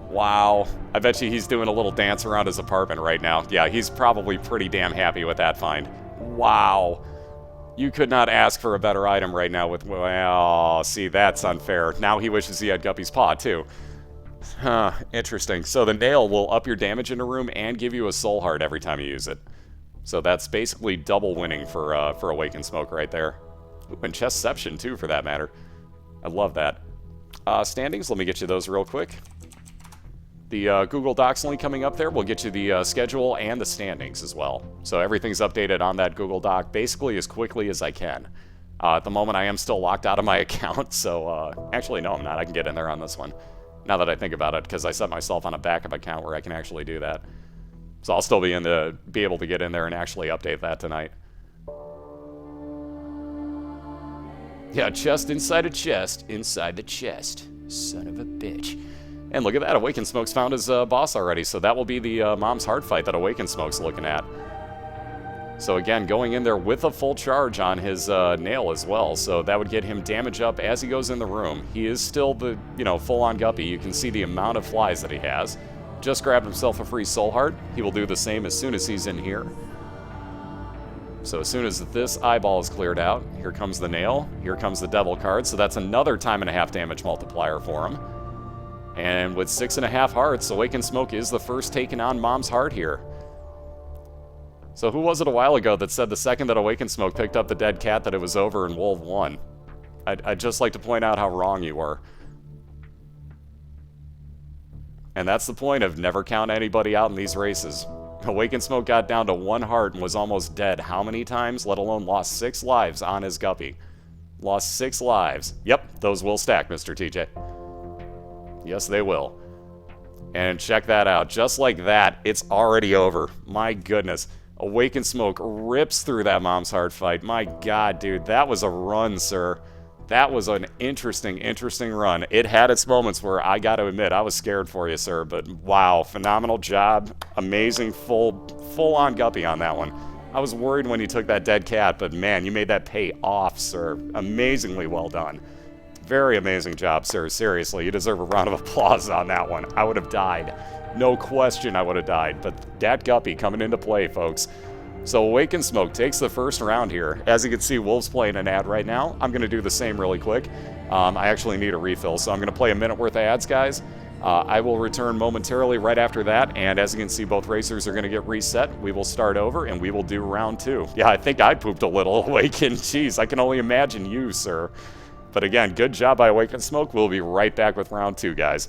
Wow. I bet you he's doing a little dance around his apartment right now. Yeah, he's probably pretty damn happy with that find. Wow. You could not ask for a better item right now with... Well, see, that's unfair. Now he wishes he had Guppy's paw, too. Huh, interesting. So the nail will up your damage in a room and give you a soul heart every time you use it. So that's basically double winning for Awakened Smoke right there. Ooh, and Chestception, too, for that matter. I love that. Standings, let me get you those real quick. The Google Docs link coming up there will get you the schedule and the standings as well. So everything's updated on that Google Doc basically as quickly as I can. At the moment, I am still locked out of my account, so actually, no, I'm not. I can get in there on this one, now that I think about it, because I set myself on a backup account where I can actually do that. So I'll still be able to get in there and actually update that tonight. Yeah, chest inside a chest, inside the chest. Son of a bitch. And look at that, Awakened Smoke's found his boss already, so that will be the Mom's Heart fight that Awakened Smoke's looking at. So again, going in there with a full charge on his nail as well, so that would get him damage up as he goes in the room. He is still the, full-on Guppy. You can see the amount of flies that he has. Just grabbed himself a free Soul Heart. He will do the same as soon as he's in here. So as soon as this eyeball is cleared out, here comes the nail, here comes the Devil card, so that's another 1.5 damage multiplier for him. And with 6.5 hearts, Awakened Smoke is the first taking on Mom's Heart here. So who was it a while ago that said the second that Awakened Smoke picked up the dead cat that it was over and Wolv won? I'd just like to point out how wrong you were. And that's the point of never count anybody out in these races. Awakened Smoke got down to 1 heart and was almost dead how many times, let alone lost 6 lives on his Guppy. Lost 6 lives. Yep, those will stack, Mr. TJ. Yes, they will. And check that out. Just like that, it's already over. My goodness. Awakened Smoke rips through that Mom's Heart fight. My god, dude, that was a run, sir. That was an interesting run. It had its moments where I got to admit, I was scared for you, sir. But wow, phenomenal job. Amazing full-on guppy on that one. I was worried when you took that dead cat, but man, you made that pay off, sir. Amazingly well done. Very amazing job, sir. Seriously, you deserve a round of applause on that one. I would have died. No question I would have died. But that guppy coming into play, folks. So Awakened Smoke takes the first round here. As you can see, Wolv's playing an ad right now. I'm going to do the same really quick. I actually need a refill, so I'm going to play a minute worth of ads, guys. I will return momentarily right after that, and as you can see, both racers are going to get reset. We will start over, and we will do round 2. Yeah, I think I pooped a little, Awakened. Jeez, I can only imagine you, sir. But again, good job by Awakened Smoke. We'll be right back with round 2, guys.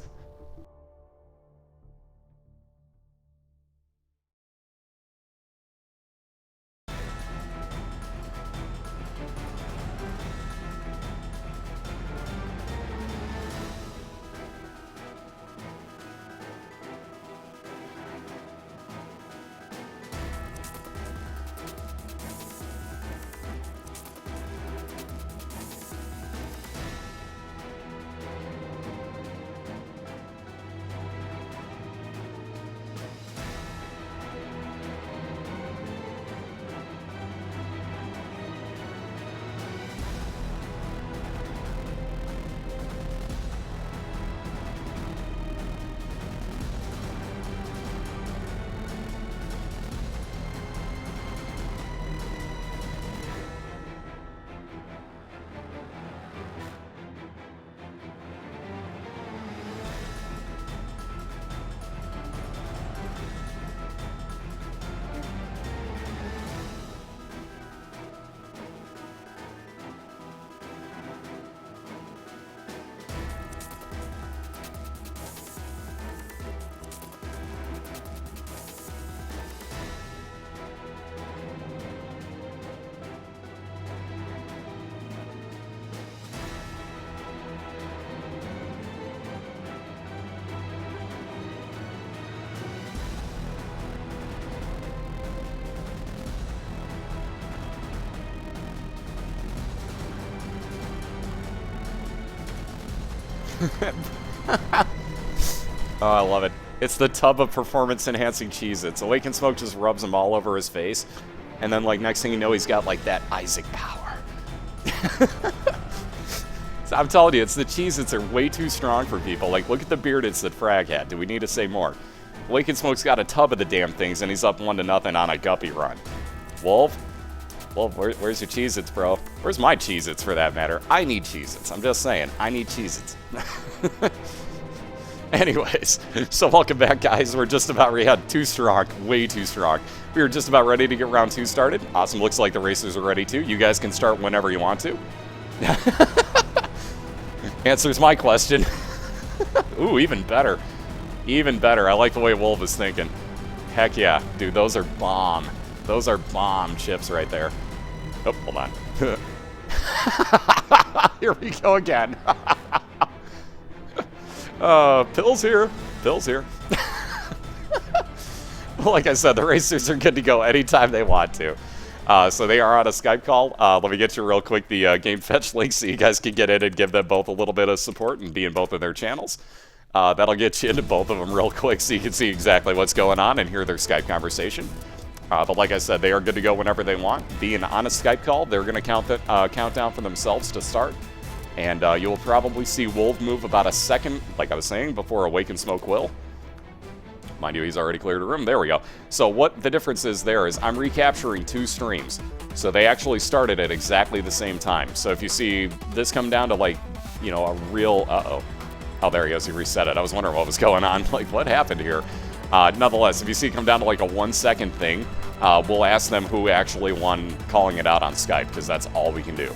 Oh, I love it. It's the tub of performance-enhancing Cheez-Its. Awakened Smoke just rubs them all over his face, and then, like, next thing you know, he's got, like, that Isaac power. So I'm telling you, it's the Cheez-Its are way too strong for people. Like, look at the beardeds that Frag had. Do we need to say more? Awakened Smoke's got a tub of the damn things, and he's up 1-0 on a guppy run. Wolv? Wolv, where's your Cheez-Its, bro? Where's my Cheez-Its, for that matter? I need Cheez-Its. I'm just saying. I need Cheez-Its. Anyways, so welcome back, guys. We're just about ready. Too strong. Way too strong. We were just about ready to get round 2 started. Awesome. Looks like the racers are ready, too. You guys can start whenever you want to. Answers my question. Ooh, even better. Even better. I like the way Wolv is thinking. Heck yeah. Dude, those are bomb. Those are bomb chips right there. Oh, hold on. Here we go again. Pills here. Pills here. Like I said, the racers are good to go anytime they want to. So they are on a Skype call. Let me get you real quick the Game Fetch link so you guys can get in and give them both a little bit of support and be in both of their channels. That'll get you into both of them real quick so you can see exactly what's going on and hear their Skype conversation. But like I said, they are good to go whenever they want. Being on a Skype call, they're going to count down for themselves to start. And you'll probably see Wolv move about a second, like I was saying, before Awakened Smoke will. Mind you, he's already cleared a room. There we go. So what the difference is there is I'm recapturing 2 streams. So they actually started at exactly the same time. So if you see this come down to, like, you know, a real... Uh-oh. Oh, there he goes. He reset it. I was wondering what was going on. Like, what happened here? Nonetheless, if you see it come down to like a 1-second thing, we'll ask them who actually won calling it out on Skype, because that's all we can do.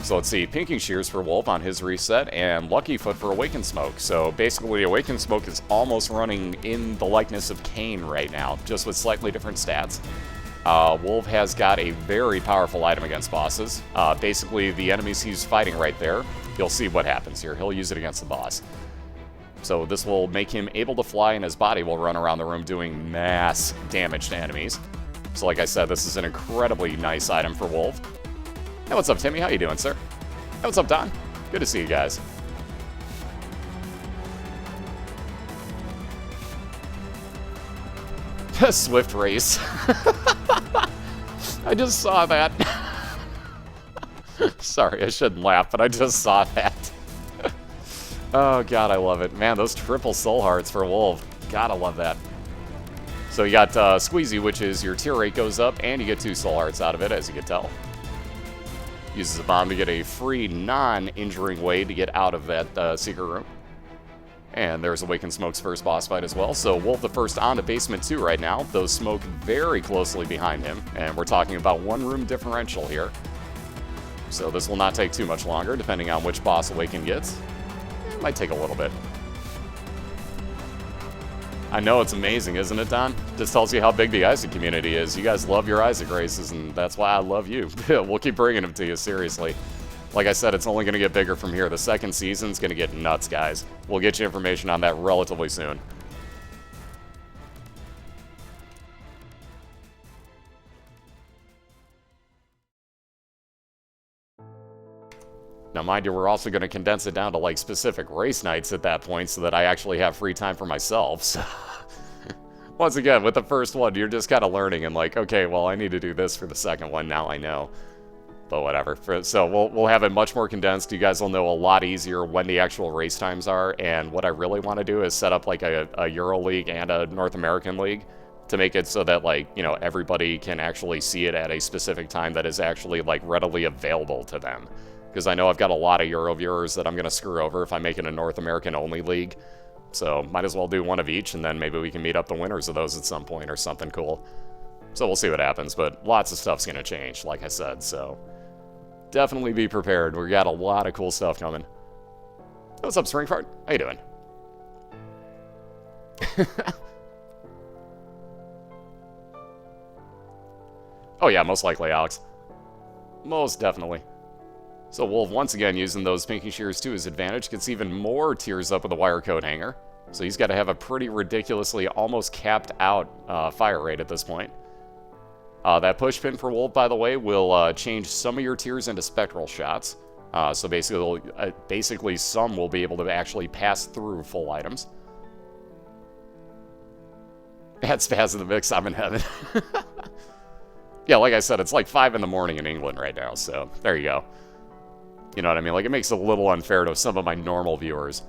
So let's see, Pinking Shears for Wolv on his reset, and Lucky Foot for Awakened Smoke. So basically, Awakened Smoke is almost running in the likeness of Kane right now, just with slightly different stats. Wolv has got a very powerful item against bosses. Basically, the enemies he's fighting right there, you'll see what happens here. He'll use it against the boss. So this will make him able to fly, and his body will run around the room doing mass damage to enemies. So like I said, this is an incredibly nice item for Wolv. Hey, what's up, Timmy? How you doing, sir? Hey, what's up, Don? Good to see you guys. Swift race. I just saw that. Sorry, I shouldn't laugh, but I just saw that. Oh, God, I love it. Man, those triple soul hearts for Wolv. Gotta love that. So you got Squeezy, which is your tier rate goes up, and you get 2 soul hearts out of it, as you can tell. Uses a bomb to get a free, non-injuring way to get out of that secret room. And there's Awakened Smoke's first boss fight as well. So Wolv the first on to basement 2 right now, though Smoke very closely behind him. And we're talking about 1 room differential here. So this will not take too much longer, depending on which boss Awaken gets. It might take a little bit. I know, it's amazing, isn't it, Don? Just tells you how big the Isaac community is. You guys love your Isaac races, and that's why I love you. We'll keep bringing them to you, seriously. Like I said, it's only going to get bigger from here. The second season's going to get nuts, guys. We'll get you information on that relatively soon. Now, mind you, we're also going to condense it down to, like, specific race nights at that point so that I actually have free time for myself. So, once again, with the first one, you're just kind of learning and like, okay, well, I need to do this for the second one. Now I know. But whatever. So we'll have it much more condensed. You guys will know a lot easier when the actual race times are. And what I really want to do is set up, like, a Euro League and a North American League to make it so that, like, you know, everybody can actually see it at a specific time that is actually, like, readily available to them. Because I know I've got a lot of Euro viewers that I'm going to screw over if I make it a North American-only league. So might as well do one of each, and then maybe we can meet up the winners of those at some point or something cool. So we'll see what happens, but lots of stuff's going to change, like I said, so definitely be prepared. We got a lot of cool stuff coming. What's up, Springfart? How you doing? Oh yeah, most likely, Alex. Most definitely. So Wolv, once again, using those Pinky Shears to his advantage, gets even more tiers up with the wire coat hanger. So he's got to have a pretty ridiculously, almost capped out fire rate at this point. That push pin for Wolv, by the way, will change some of your tiers into spectral shots. So basically, some will be able to actually pass through full items. Add Spaz in the mix, I'm in heaven. Yeah, like I said, it's like 5 in the morning in England right now, so there you go. You know what I mean? Like, it makes it a little unfair to some of my normal viewers.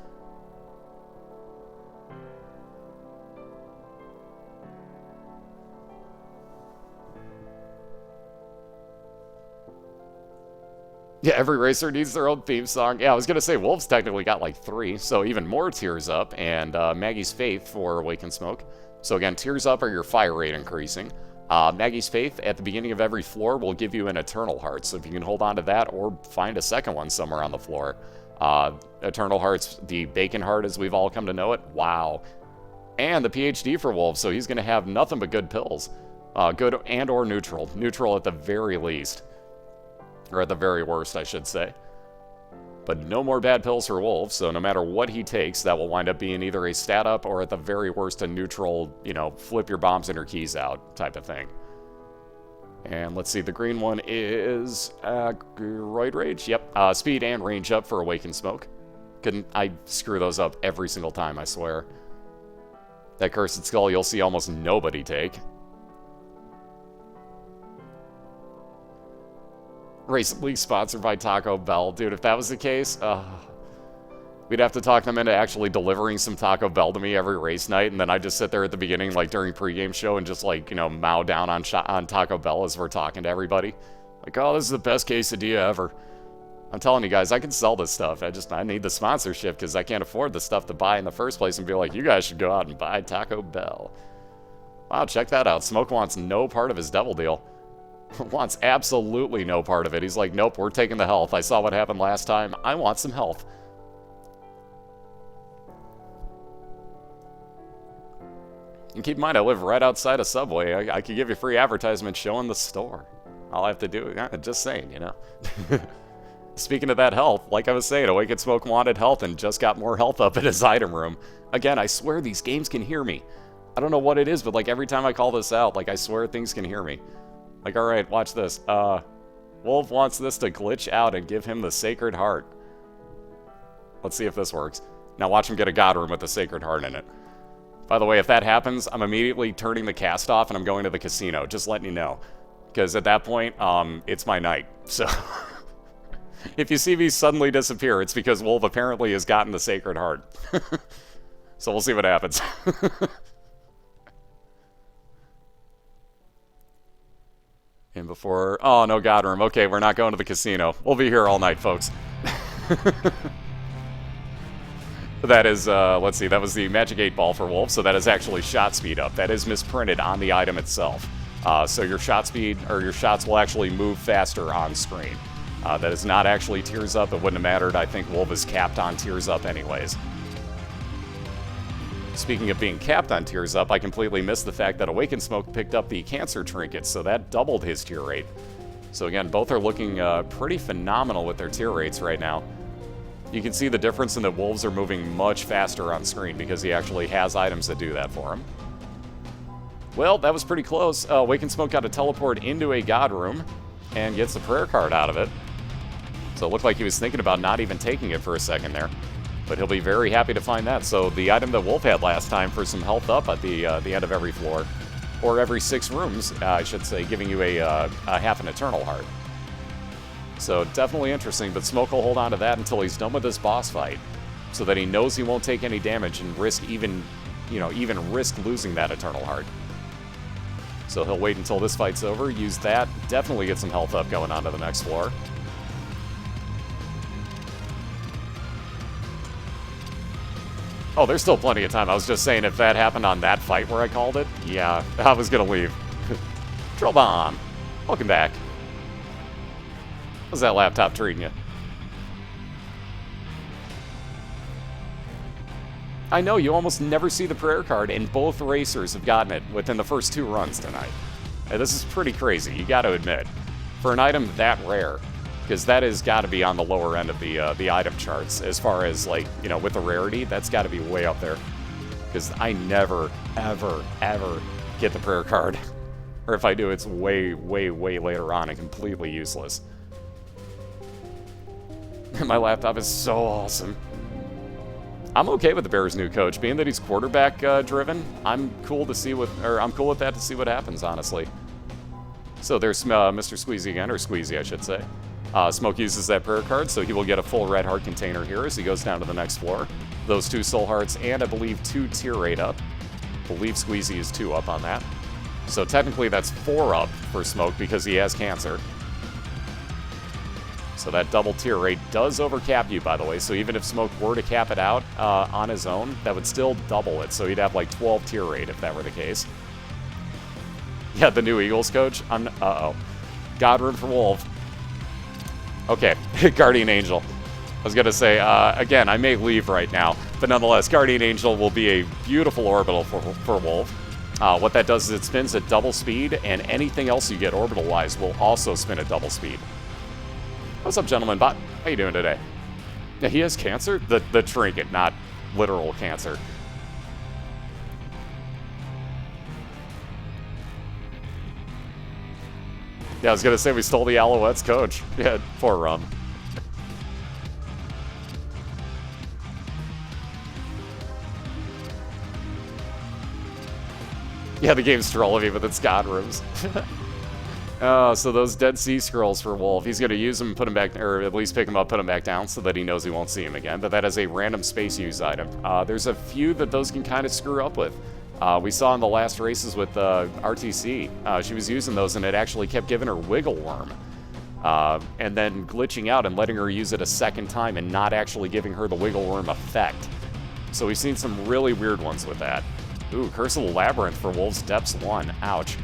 Yeah, every racer needs their own theme song. Yeah, I was going to say, Wolv's technically got like 3, so even more tiers up, and Maggie's Faith for Awakened Smoke. So again, tiers up are your fire rate increasing. Maggie's Faith, at the beginning of every floor, will give you an Eternal Heart, so if you can hold on to that, or find a second one somewhere on the floor. Eternal Heart's the Bacon Heart, as we've all come to know it. Wow. And the PhD for Wolv, so he's going to have nothing but good pills. Good and or neutral. Neutral at the very least. Or at the very worst, I should say. But no more bad pills for Wolv, so no matter what he takes, that will wind up being either a stat up or at the very worst a neutral, you know, flip your bombs and your keys out type of thing. And let's see, the green one is Roid Rage. Yep, speed and range up for Awakened Smoke. I screw those up every single time, I swear. That Cursed Skull you'll see almost nobody take. Recently sponsored by Taco Bell. Dude, if that was the case, we'd have to talk them into actually delivering some Taco Bell to me every race night, and then I just sit there at the beginning, like during pregame show, and just like, you know, mow down on Taco Bell as we're talking to everybody. Like, oh, this is the best quesadilla ever. I'm telling you guys, I can sell this stuff. I need the sponsorship because I can't afford the stuff to buy in the first place and be like, you guys should go out and buy Taco Bell. Wow, check that out. Smoke wants no part of his devil deal. Wants absolutely no part of it. He's like, nope, we're taking the health. I saw what happened last time. I want some health. And keep in mind, I live right outside a Subway. I could give you free advertisement showing the store. All I have to do, just saying, you know. Speaking of that health, like I was saying, Awake and Smoke wanted health and just got more health up in his item room. Again, I swear these games can hear me. I don't know what it is, but like every time I call this out, like I swear things can hear me. Like, alright, watch this. Wolv wants this to glitch out and give him the Sacred Heart. Let's see if this works. Now watch him get a God Room with the Sacred Heart in it. By the way, if that happens, I'm immediately turning the cast off and I'm going to the casino. Just letting you know. Because at that point, it's my night. So, if you see me suddenly disappear, it's because Wolv apparently has gotten the Sacred Heart. So we'll see what happens. And before... Oh, no God Room. Okay, we're not going to the casino. We'll be here all night, folks. That is, let's see, that was the Magic 8 Ball for Wolv, so that is actually shot speed up. That is misprinted on the item itself. So your shot speed, or your shots will actually move faster on screen. That is not actually Tears Up. It wouldn't have mattered. I think Wolv is capped on Tears Up anyways. Speaking of being capped on Tears Up, I completely missed the fact that Awake and Smoke picked up the Cancer Trinket, so that doubled his tier rate. So again, both are looking pretty phenomenal with their tier rates right now. You can see the difference in that Wolves are moving much faster on screen because he actually has items that do that for him. Well, that was pretty close. Awake and Smoke got to teleport into a God Room and gets the prayer card out of it. So it looked like he was thinking about not even taking it for a second there. But he'll be very happy to find that. So the item that Wolv had last time for some health up at the end of every floor, or every 6 rooms, I should say, giving you a half an Eternal Heart. So definitely interesting, but Smoke will hold on to that until he's done with this boss fight, so that he knows he won't take any damage and risk even risk losing that Eternal Heart. So he'll wait until this fight's over, use that, definitely get some health up going on to the next floor. Oh, there's still plenty of time. I was just saying if that happened on that fight where I called it, yeah, I was gonna leave. Troll Bomb, welcome back. How's that laptop treating you? I know, you almost never see the prayer card, and both racers have gotten it within the first 2 runs tonight. And this is pretty crazy, you gotta admit. For an item that rare, because that has got to be on the lower end of the item charts, as far as, like, you know, with the rarity, that's got to be way up there. Because I never, ever, ever get the prayer card. Or if I do, it's way, way, way later on and completely useless. My laptop is so awesome. I'm okay with the Bears' new coach, being that he's quarterback driven. I'm cool with that to see what happens, honestly. So there's Mr. Squeezy again, or Squeezy, I should say. Smoke uses that prayer card, so he will get a full red heart container here as he goes down to the next floor. Those 2 soul hearts and, I believe, 2 tier rate up. I believe Squeezy is 2 up on that. So technically that's 4 up for Smoke because he has cancer. So that double tier rate does overcap you, by the way. So even if Smoke were to cap it out on his own, that would still double it. So he'd have like 12 tier rate if that were the case. Yeah, the new Eagles coach. Uh-oh. God Room for Wolv. Okay, Guardian Angel. I was going to say, again, I may leave right now, but nonetheless, Guardian Angel will be a beautiful orbital for Wolv. What that does is it spins at double speed, and anything else you get orbital-wise will also spin at double speed. What's up, Gentleman Bot? How you doing today? Yeah, he has cancer? The trinket, not literal cancer. Yeah, I was going to say we stole the Alouettes coach. Yeah, poor Rum. Yeah, the game's trolling me with its God Rooms. So those Dead Sea Scrolls for Wolv. He's going to use them, put them back, or at least pick them up, put them back down so that he knows he won't see him again. But that is a random space use item. There's a few that those can kind of screw up with. We saw in the last races with RTC, she was using those and it actually kept giving her Wiggle Worm. And then glitching out and letting her use it a second time and not actually giving her the Wiggle Worm effect. So we've seen some really weird ones with that. Ooh, Curse of the Labyrinth for Wolv's Depths 1. Ouch.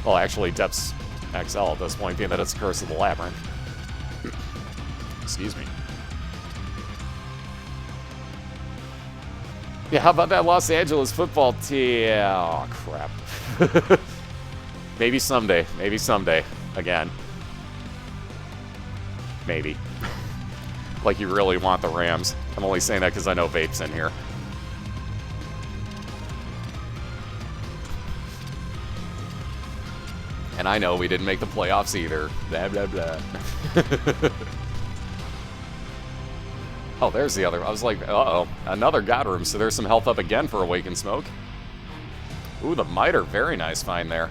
Well, actually, Depths XL at this point, being that it's Curse of the Labyrinth. Excuse me. Yeah, how about that Los Angeles football team? Oh, crap. Maybe someday. Maybe someday. Again. Maybe. Like you really want the Rams. I'm only saying that because I know Vape's in here. And I know we didn't make the playoffs either. Blah, blah, blah. Oh, there's the other. I was like, uh-oh. Another God Room, so there's some health up again for Awakened Smoke. Ooh, the Miter. Very nice find there.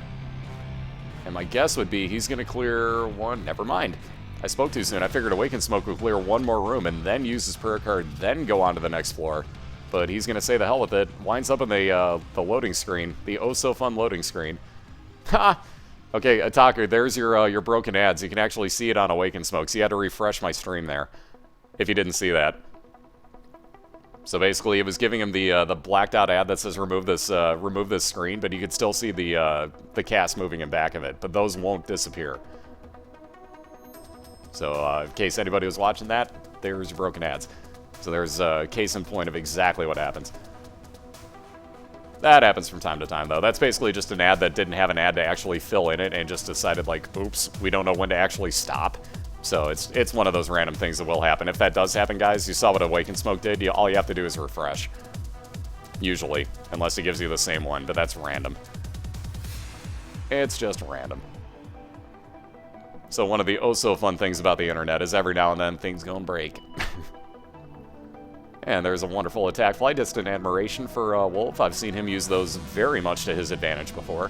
And my guess would be he's going to clear one. Never mind. I spoke too soon. I figured Awakened Smoke would clear one more room and then use his prayer card, then go on to the next floor. But he's going to say the hell with it. Winds up in the loading screen. The oh-so-fun loading screen. Ha! Okay, Otaku, there's your broken ads. You can actually see it on Awakened Smoke, so you had to refresh my stream there, if you didn't see that. So basically, it was giving him the blacked out ad that says remove this screen, but you could still see the cast moving in back of it. But those won't disappear. So in case anybody was watching that, there's your broken ads. So there's a case in point of exactly what happens. That happens from time to time, though. That's basically just an ad that didn't have an ad to actually fill in it and just decided, like, oops, we don't know when to actually stop. So it's one of those random things that will happen. If that does happen, guys, you saw what Awakened Smoke did. All you have to do is refresh. Usually. Unless it gives you the same one, but that's random. It's just random. So one of the oh-so-fun things about the internet is every now and then things gonna break. And there's a wonderful attack fly, distant admiration for Wolv. I've seen him use those very much to his advantage before.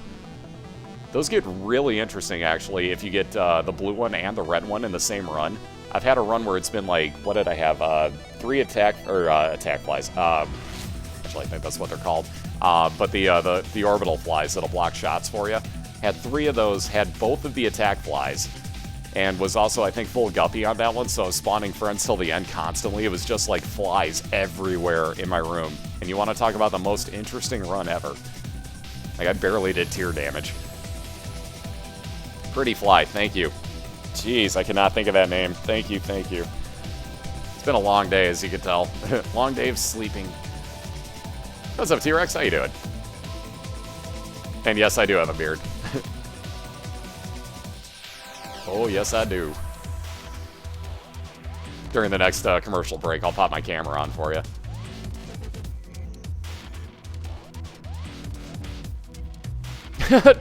Those get really interesting, actually, if you get the blue one and the red one in the same run. I've had a run where it's been like, what did I have? 3 attack flies. Actually, I think that's what they're called. But the orbital flies that'll block shots for you. Had 3 of those, had both of the attack flies. And was also, I think, full guppy on that one, so I was spawning friends till the end constantly. It was just like flies everywhere in my room. And you want to talk about the most interesting run ever. Like, I barely did tier damage. Pretty Fly, thank you. Jeez, I cannot think of that name. Thank you, thank you. It's been a long day, as you can tell. Long day of sleeping. What's up, T-Rex? How you doing? And yes, I do have a beard. Oh, yes, I do. During the next commercial break, I'll pop my camera on for you.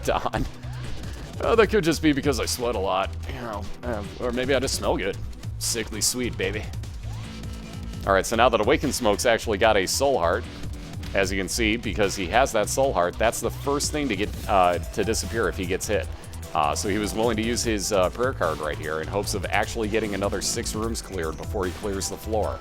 Don. Oh, that could just be because I sweat a lot. You know, or maybe I just smell good. Sickly sweet, baby. Alright, so now that Awakened Smoke's actually got a soul heart, as you can see, because he has that soul heart, that's the first thing to get to disappear if he gets hit. So he was willing to use his prayer card right here in hopes of actually getting another 6 rooms cleared before he clears the floor.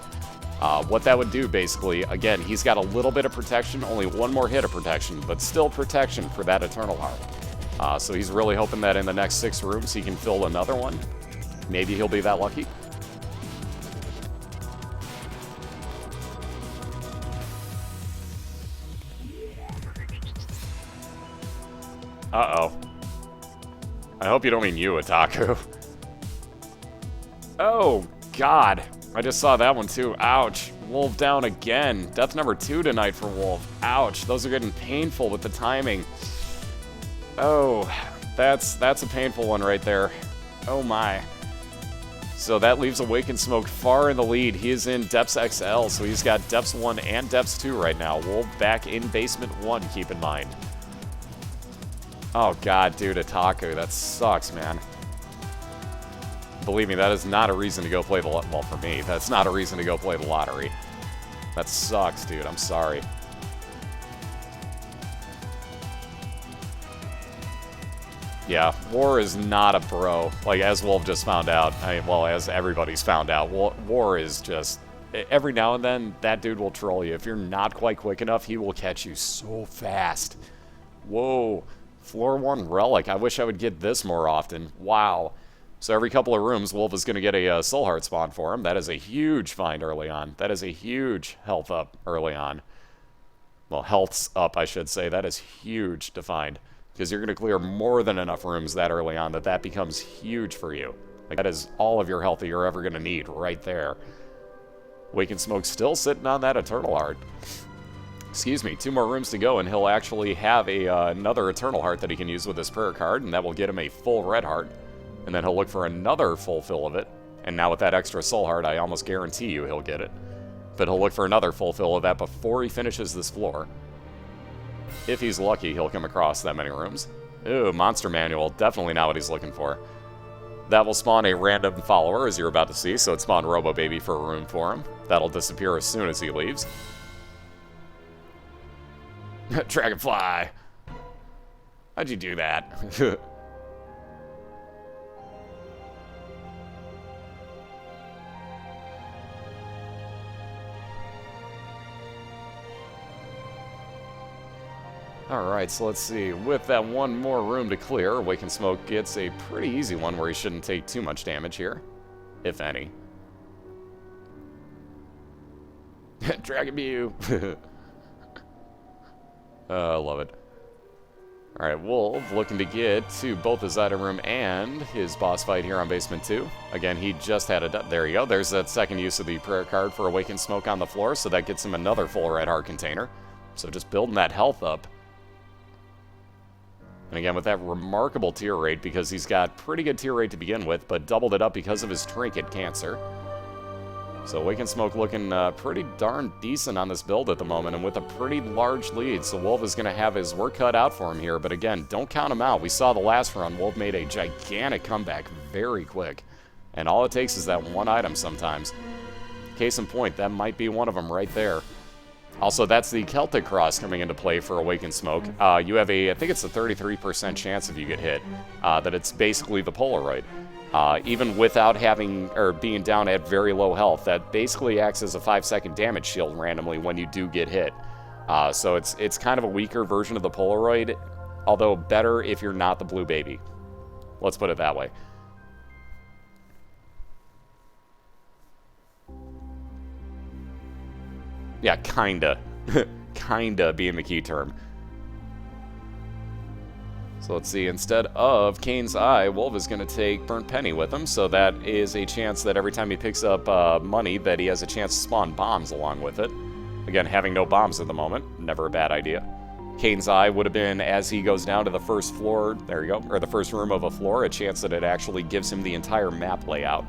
What that would do, basically, again, he's got a little bit of protection, only 1 more hit of protection, but still protection for that Eternal Heart. So he's really hoping that in the next 6 rooms he can fill another one. Maybe he'll be that lucky. Uh-oh. I hope you don't mean you, Otaku. Oh, God. I just saw that one, too. Ouch. Wolv down again. Death number 2 tonight for Wolv. Ouch. Those are getting painful with the timing. Oh, that's a painful one right there. Oh, my. So that leaves Awakened Smoke far in the lead. He is in Depths XL, so he's got Depths 1 and Depths 2 right now. Wolv back in Basement 1, keep in mind. Oh, God, dude, Otaku, that sucks, man. Believe me, that is not a reason to go play the lottery. Well, for me, that's not a reason to go play the lottery. That sucks, dude. I'm sorry. Yeah, War is not a bro. Like, as Wolv just found out. Well, as everybody's found out, War is just... Every now and then, that dude will troll you. If you're not quite quick enough, he will catch you so fast. Whoa. Floor 1 Relic. I wish I would get this more often. Wow. So every couple of rooms, Wolv is going to get a Soul Heart spawn for him. That is a huge find early on. That is a huge health up early on. Well, health's up, I should say. That is huge to find. Because you're going to clear more than enough rooms that early on that becomes huge for you. Like, that is all of your health that you're ever going to need right there. Awakened Smoke still sitting on that Eternal Heart. Excuse me, 2 more rooms to go, and he'll actually have another Eternal Heart that he can use with his prayer card, and that will get him a full red heart. And then he'll look for another full fill of it. And now with that extra soul heart, I almost guarantee you he'll get it. But he'll look for another full fill of that before he finishes this floor. If he's lucky, he'll come across that many rooms. Ooh, Monster Manual. Definitely not what he's looking for. That will spawn a random follower, as you're about to see, so it spawned Robo Baby for a room for him. That'll disappear as soon as he leaves. Dragonfly! How'd you do that? Alright, so let's see. With that one more room to clear, Awakened Smoke gets a pretty easy one where he shouldn't take too much damage here. If any. Dragon Mew! I love it. Alright, Wolv looking to get to both his item room and his boss fight here on Basement 2. Again, he just had a... There you go. There's that second use of the prayer card for Awakened Smoke on the floor, so that gets him another full red heart container. So just building that health up. And again, with that remarkable tier rate, because he's got pretty good tier rate to begin with, but doubled it up because of his trinket cancer. So Awakened Smoke looking pretty darn decent on this build at the moment, and with a pretty large lead. So Wolv is going to have his work cut out for him here, but again, don't count him out. We saw the last run, Wolv made a gigantic comeback very quick. And all it takes is that one item sometimes. Case in point, that might be one of them right there. Also, that's the Celtic Cross coming into play for Awakened Smoke. You have I think it's a 33% chance if you get hit, that it's basically the Polaroid. Even without having, or being down at very low health, that basically acts as a 5-second damage shield randomly when you do get hit. So it's kind of a weaker version of the Polaroid, although better if you're not the Blue Baby. Let's put it that way. Yeah, kinda. Kinda being the key term. So let's see, instead of Kane's Eye, Wolv is going to take Burnt Penny with him, so that is a chance that every time he picks up money, that he has a chance to spawn bombs along with it. Again, having no bombs at the moment, never a bad idea. Kane's Eye would have been, as he goes down to the first floor, there you go, or the first room of a floor, a chance that it actually gives him the entire map layout.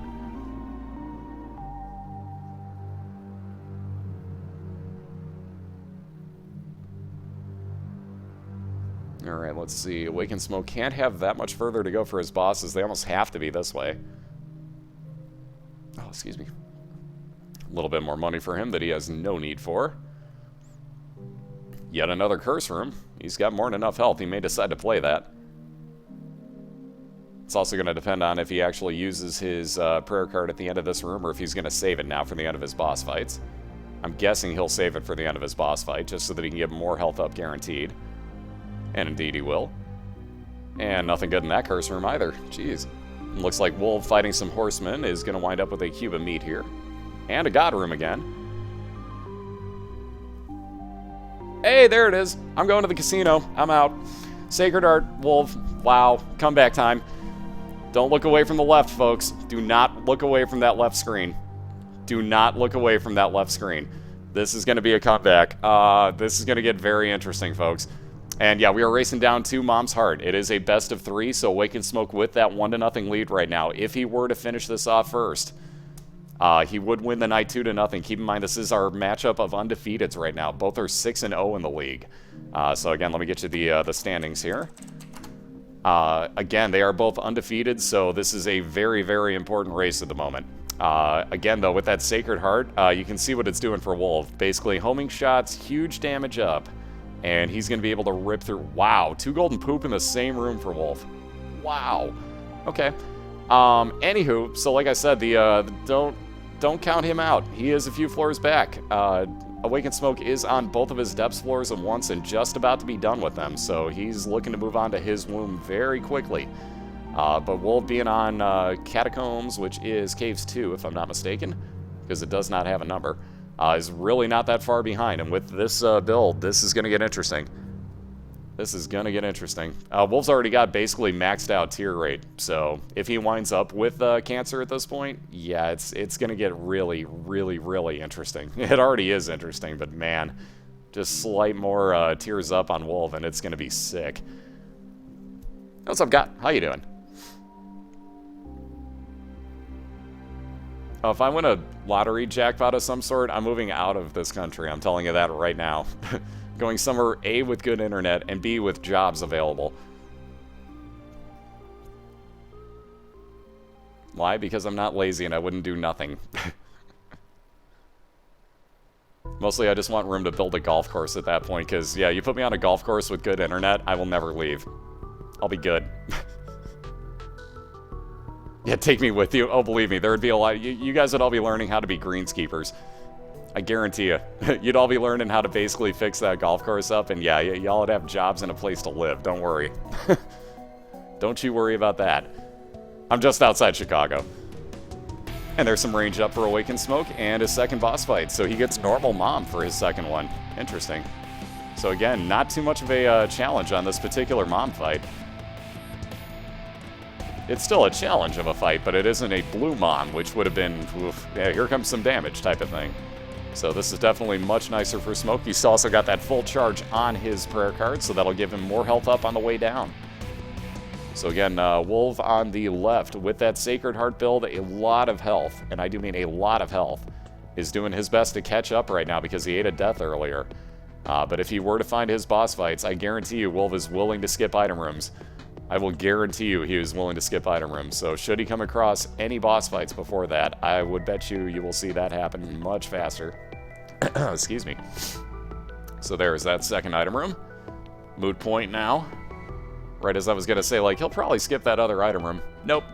Alright, let's see. Awakened Smoke can't have that much further to go for his bosses. They almost have to be this way. Oh, excuse me. A little bit more money for him that he has no need for. Yet another curse room. He's got more than enough health. He may decide to play that. It's also going to depend on if he actually uses his prayer card at the end of this room or if he's going to save it now for the end of his boss fights. I'm guessing he'll save it for the end of his boss fight just so that he can get more health up guaranteed. And indeed he will. And nothing good in that curse room either. Jeez. Looks like Wolv fighting some horsemen is going to wind up with a cube of meat here. And a god room again. Hey, there it is. I'm going to the casino. I'm out. Sacred Art, Wolv. Wow. Comeback time. Don't look away from the left, folks. Do not look away from that left screen. Do not look away from that left screen. This is going to be a comeback. This is going to get very interesting, folks. And yeah, we are racing down to Mom's Heart. It is a best of 3, so Awakened Smoke with that 1-0 lead right now. If he were to finish this off first, he would win the night 2-0. Keep in mind, this is our matchup of undefeateds right now. Both are 6-0 in the league. So again, let me get you the standings here. Again, they are both undefeated, so this is a very, very important race at the moment. Again, though, with that Sacred Heart, you can see what it's doing for Wolv. Basically, homing shots, huge damage up. And he's going to be able to rip through... Wow, 2 golden poop in the same room for Wolv. Wow. Okay. Anywho, so like I said, don't count him out. He is a few floors back. Awakened Smoke is on both of his depths floors at once and just about to be done with them. So he's looking to move on to his womb very quickly. But Wolv being on Catacombs, which is Caves 2, if I'm not mistaken, because it does not have a number. Is really not that far behind. And with this build, this is going to get interesting. This is going to get interesting. Wolv's already got basically maxed out tier rate. So if he winds up with cancer at this point, yeah, it's going to get really, really, really interesting. It already is interesting, but man, Just slight more tears up on Wolv, and it's going to be sick. What's up, Got? How you doing? Oh, if I win a lottery jackpot of some sort, I'm moving out of this country. I'm telling you that right now. Going somewhere, A, with good internet, and B, with jobs available. Why? Because I'm not lazy and I wouldn't do nothing. Mostly I just want room to build a golf course at that point, because, yeah, you put me on a golf course with good internet, I will never leave. I'll be good. Yeah, take me with you. Oh, believe me, there would be a lot. You guys would all be learning how to be greenskeepers. I guarantee you. You'd all be learning how to basically fix that golf course up, and yeah, y'all would have jobs and a place to live. Don't worry. Don't you worry about that. I'm just outside Chicago. And there's some range up for Awakened Smoke and his second boss fight, so he gets normal mom for his second one. Interesting. So again, not too much of a challenge on this particular mom fight. It's still a challenge of a fight, but it isn't a blue mom, which would have been, oof, yeah, here comes some damage type of thing. So this is definitely much nicer for Smoke. He's also got that full charge on his prayer card, so that'll give him more health up on the way down. So again, Wolv on the left with that Sacred Heart build, a lot of health, and I do mean a lot of health, is doing his best to catch up right now because he ate a death earlier. But if he were to find his boss fights, I guarantee you Wolv is willing to skip item rooms. I will guarantee you he is willing to skip item rooms. So should he come across any boss fights before that, I would bet you will see that happen much faster. Excuse me. So there's that second item room. Moot point now. Right as I was going to say, like, he'll probably skip that other item room. Nope.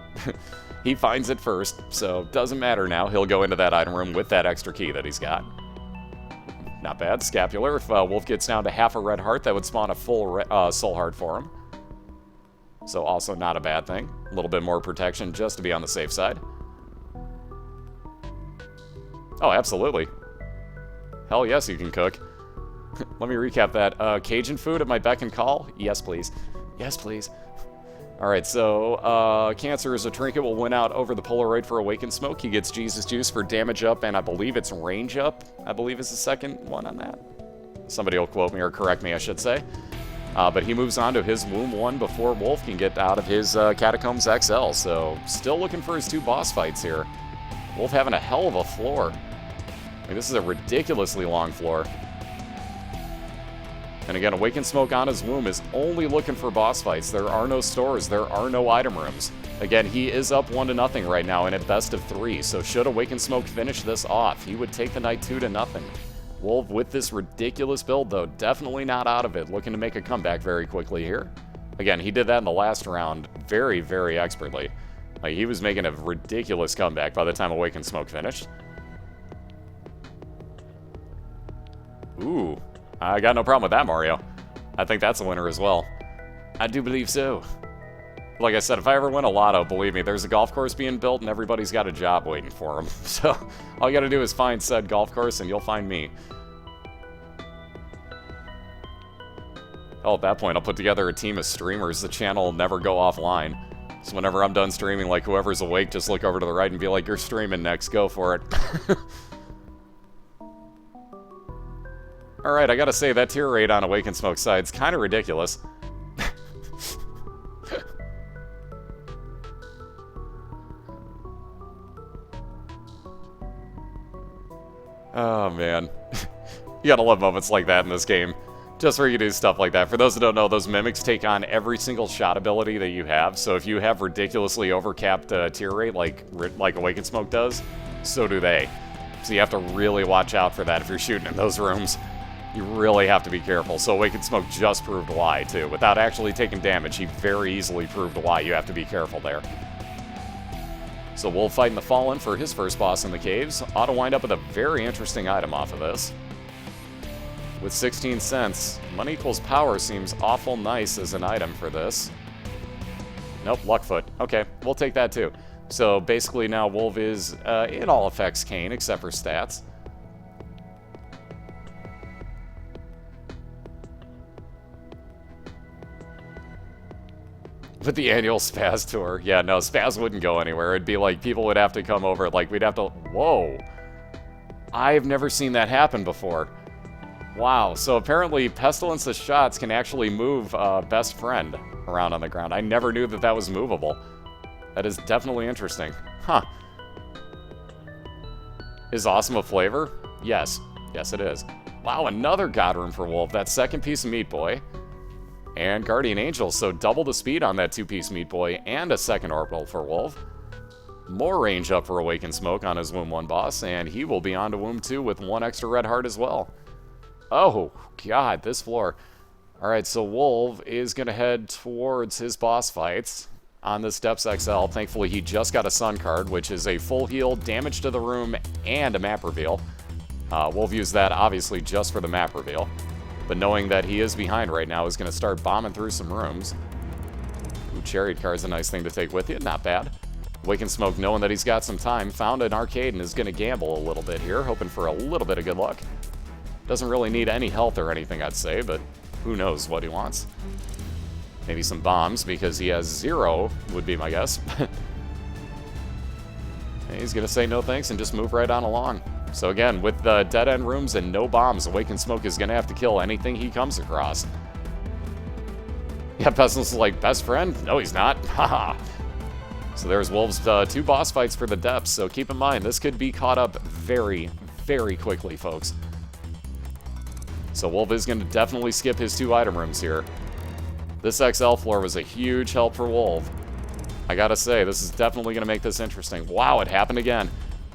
He finds it first, so doesn't matter now. He'll go into that item room with that extra key that he's got. Not bad. Scapular. If Wolv gets down to half a red heart, that would spawn a full soul heart for him. So also not a bad thing. A little bit more protection just to be on the safe side. Oh, absolutely. Hell yes, you can cook. Let me recap that. Cajun food at my beck and call? Yes, please. Yes, please. Alright, so Cancer is a trinket will win out over the Polaroid for Awakened Smoke. He gets Jesus Juice for damage up, and I believe it's range up. I believe is the second one on that. Somebody will quote me or correct me, I should say. But he moves on to his Womb 1 before Wolv can get out of his Catacombs XL. So still looking for his two boss fights here. Wolv having a hell of a floor. I mean, this is a ridiculously long floor. And again, Awakened Smoke on his Womb is only looking for boss fights. There are no stores. There are no item rooms. Again, he is up 1-0 right now in a best of 3. So should Awakened Smoke finish this off, he would take the night 2-0. Wolv with this ridiculous build, though, definitely not out of it. Looking to make a comeback very quickly here. Again, he did that in the last round very, very expertly. Like, he was making a ridiculous comeback by the time Awakened Smoke finished. Ooh, I got no problem with that, Mario. I think that's a winner as well. I do believe so. Like I said, if I ever win a lotto, believe me, there's a golf course being built and everybody's got a job waiting for them. So all you gotta do is find said golf course and you'll find me. Oh, at that point, I'll put together a team of streamers. The channel will never go offline. So whenever I'm done streaming, like, whoever's awake, just look over to the right and be like, you're streaming next, go for it. Alright, I gotta say, that tier rate on Awakened Smoke's side's kind of ridiculous. Oh, man. You gotta love moments like that in this game. Just where you do stuff like that. For those that don't know, those mimics take on every single shot ability that you have. So if you have ridiculously overcapped tier rate like Awakened Smoke does, so do they. So you have to really watch out for that if you're shooting in those rooms. You really have to be careful. So Awakened Smoke just proved why, too. Without actually taking damage, he very easily proved why you have to be careful there. So Wolv fighting the Fallen for his first boss in the caves. Ought to wind up with a very interesting item off of this. With 16 cents, money equals power seems awful nice as an item for this. Nope, Luckfoot. Okay, we'll take that too. So basically now Wolv is, it all affects Kane except for stats. With the annual Spaz tour. Yeah, no, Spaz wouldn't go anywhere. It'd be like people would have to come over, like we'd have to... Whoa. I've never seen that happen before. Wow, so apparently Pestilence's shots can actually move Best Friend around on the ground. I never knew that that was movable. That is definitely interesting. Huh. Is awesome a flavor? Yes. Yes, it is. Wow, another God Room for Wolv. That second piece of Meat Boy. And Guardian Angel, so double the speed on that two-piece Meat Boy and a second orbital for Wolv. More range up for Awakened Smoke on his Womb 1 boss, and he will be on to Womb 2 with one extra red heart as well. Oh, God, this floor. Alright, so Wolv is going to head towards his boss fights on this Depths XL. Thankfully, he just got a Sun card, which is a full heal, damage to the room, and a map reveal. Wolv used that, obviously, just for the map reveal. But knowing that he is behind right now, is going to start bombing through some rooms. Ooh, Chariot Card's a nice thing to take with you. Not bad. Awakened Smoke, knowing that he's got some time, found an arcade and is going to gamble a little bit here, hoping for a little bit of good luck. Doesn't really need any health or anything, I'd say, but who knows what he wants. Maybe some bombs, because he has 0, would be my guess. He's going to say no thanks and just move right on along. So again, with the dead-end rooms and no bombs, Awakened Smoke is going to have to kill anything he comes across. Yeah, Pestilence is like, best friend? No, he's not. Haha. So there's Wolv's 2 boss fights for the depths, so keep in mind, this could be caught up very, very quickly, folks. So Wolv is going to definitely skip his 2 item rooms here. This XL floor was a huge help for Wolv. I gotta say, this is definitely going to make this interesting. Wow, it happened again.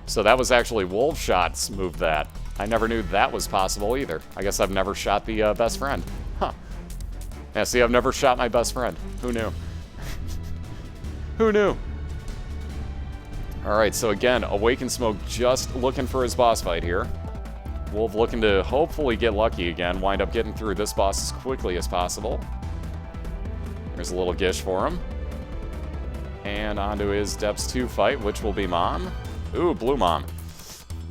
So that was actually Wolv shots moved that. I never knew that was possible either. I guess I've never shot the best friend. Huh. Yeah, see, I've never shot my best friend. Who knew? Who knew? Alright, so again, Awakened Smoke just looking for his boss fight here. Wolv looking to hopefully get lucky again, wind up getting through this boss as quickly as possible. There's a little gish for him. And onto his Depths 2 fight, which will be Mom. Ooh, Blue Mom.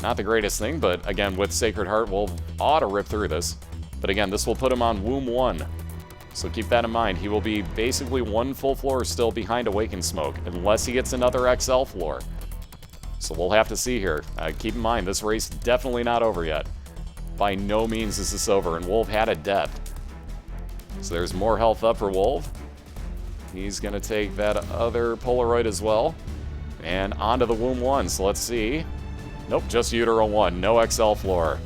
Not the greatest thing, but again, with Sacred Heart, Wolv ought to rip through this. But again, this will put him on Womb 1. So keep that in mind. He will be basically 1 full floor still behind Awakened Smoke, unless he gets another XL floor. So we'll have to see here. Keep in mind, this race definitely not over yet. By no means is this over, and Wolv had a death. So there's more health up for Wolv. He's going to take that other Polaroid as well. And onto the Womb 1, so let's see. Nope, just Utero 1, no XL floor.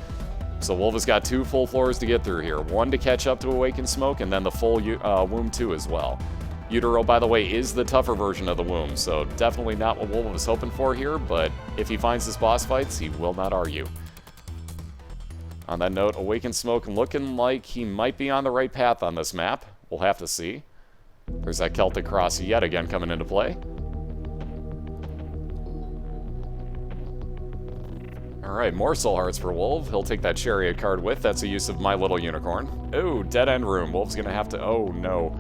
So Wolv has got 2 full floors to get through here. 1 to catch up to Awakened Smoke, and then the full Womb 2 as well. Utero, by the way, is the tougher version of the Womb, so definitely not what Wolv was hoping for here, but if he finds his boss fights, he will not argue. On that note, Awakened Smoke looking like he might be on the right path on this map. We'll have to see. There's that Celtic Cross yet again coming into play. Alright, more Soul Hearts for Wolv. He'll take that Chariot card with. That's a use of My Little Unicorn. Oh, dead end room. Wolv's gonna have to... Oh, no.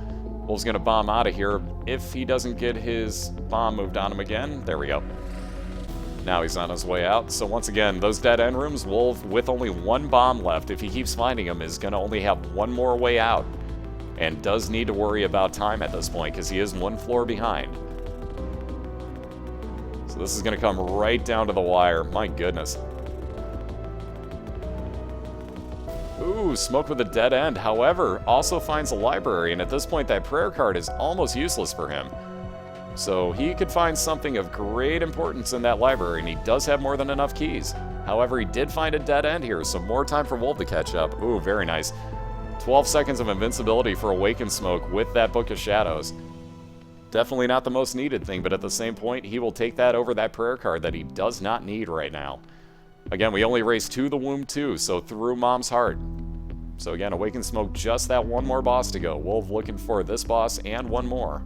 Wolv's gonna bomb out of here if he doesn't get his bomb moved on him again. There we go. Now he's on his way out. So once again, those dead end rooms, Wolv, with only 1 bomb left, if he keeps finding them, is gonna only have 1 more way out. And does need to worry about time at this point, because he is 1 floor behind. So this is gonna come right down to the wire. My goodness. Ooh, Smoke with a dead end. However, also finds a library, and at this point that prayer card is almost useless for him. So he could find something of great importance in that library, and he does have more than enough keys. However, he did find a dead end here, so more time for Wolv to catch up. Ooh, very nice. 12 seconds of invincibility for Awakened Smoke with that Book of Shadows. Definitely not the most needed thing, but at the same point, he will take that over that prayer card that he does not need right now. Again, we only race to the Womb 2, so through Mom's Heart. So again, Awakened Smoke, just that 1 more boss to go. Wolv looking for this boss and 1 more.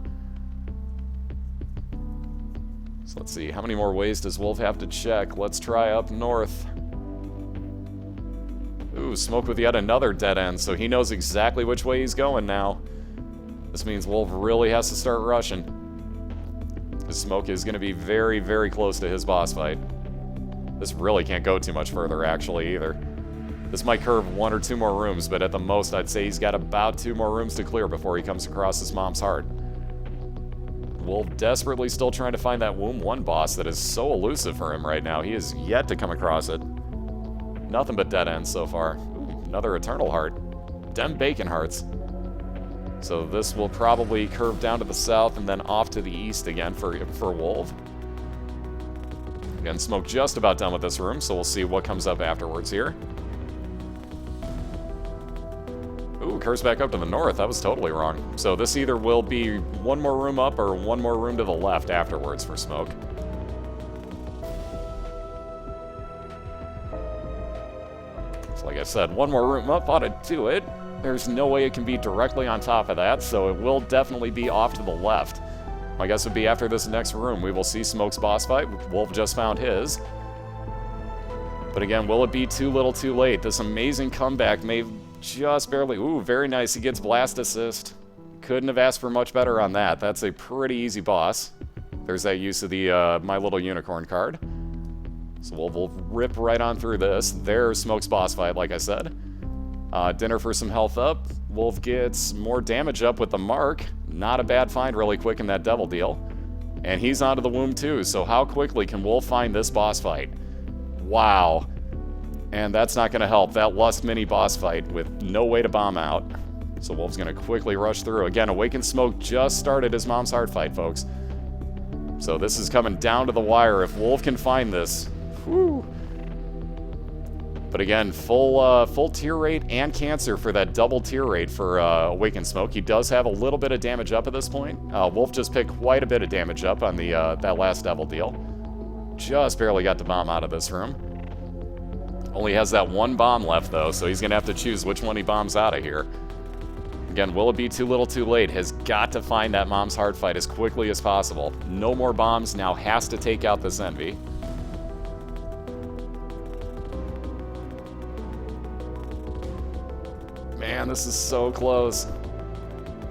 So let's see, how many more ways does Wolv have to check? Let's try up north. Ooh, Smoke with yet another dead end, so he knows exactly which way he's going now. This means Wolv really has to start rushing. Because Smoke is going to be very, very close to his boss fight. This really can't go too much further, actually, either. This might curve 1 or 2 more rooms, but at the most, I'd say he's got about 2 more rooms to clear before he comes across his mom's heart. Wolv desperately still trying to find that Womb 1 boss that is so elusive for him right now. He is yet to come across it. Nothing but dead ends so far. Ooh, another Eternal Heart. Dem Bacon Hearts. So this will probably curve down to the south and then off to the east again for Wolv. Again, Smoke just about done with this room, so we'll see what comes up afterwards here. Ooh, curves back up to the north. That was totally wrong. So this either will be one more room up or one more room to the left afterwards for Smoke. So like I said, one more room up ought to do it. There's no way it can be directly on top of that, so it will definitely be off to the left. My guess would be after this next room, we will see Smoke's boss fight. Wolv just found his. But again, will it be too little too late? This amazing comeback may just barely... Ooh, very nice. He gets Blast Assist. Couldn't have asked for much better on that. That's a pretty easy boss. There's that use of the My Little Unicorn card. So we'll rip right on through this. There's Smoke's boss fight, like I said. Dinner for some health up. Wolv gets more damage up with the mark. Not a bad find really quick in that devil deal. And he's onto the womb too, so how quickly can Wolv find this boss fight? Wow. And that's not going to help. That Lust mini boss fight with no way to bomb out. So Wolv's going to quickly rush through. Again, Awakened Smoke just started his mom's heart fight, folks. So this is coming down to the wire. If Wolv can find this, whew. But again, full tear rate and cancer for that double tear rate for Awakened Smoke. He does have a little bit of damage up at this point. Wolv just picked quite a bit of damage up on the that last devil deal. Just barely got the bomb out of this room. Only has that one bomb left, though, so he's going to have to choose which one he bombs out of here. Again, will it be too little too late? Has got to find that mom's heart fight as quickly as possible. No more bombs, now has to take out this Envy. Man, this is so close.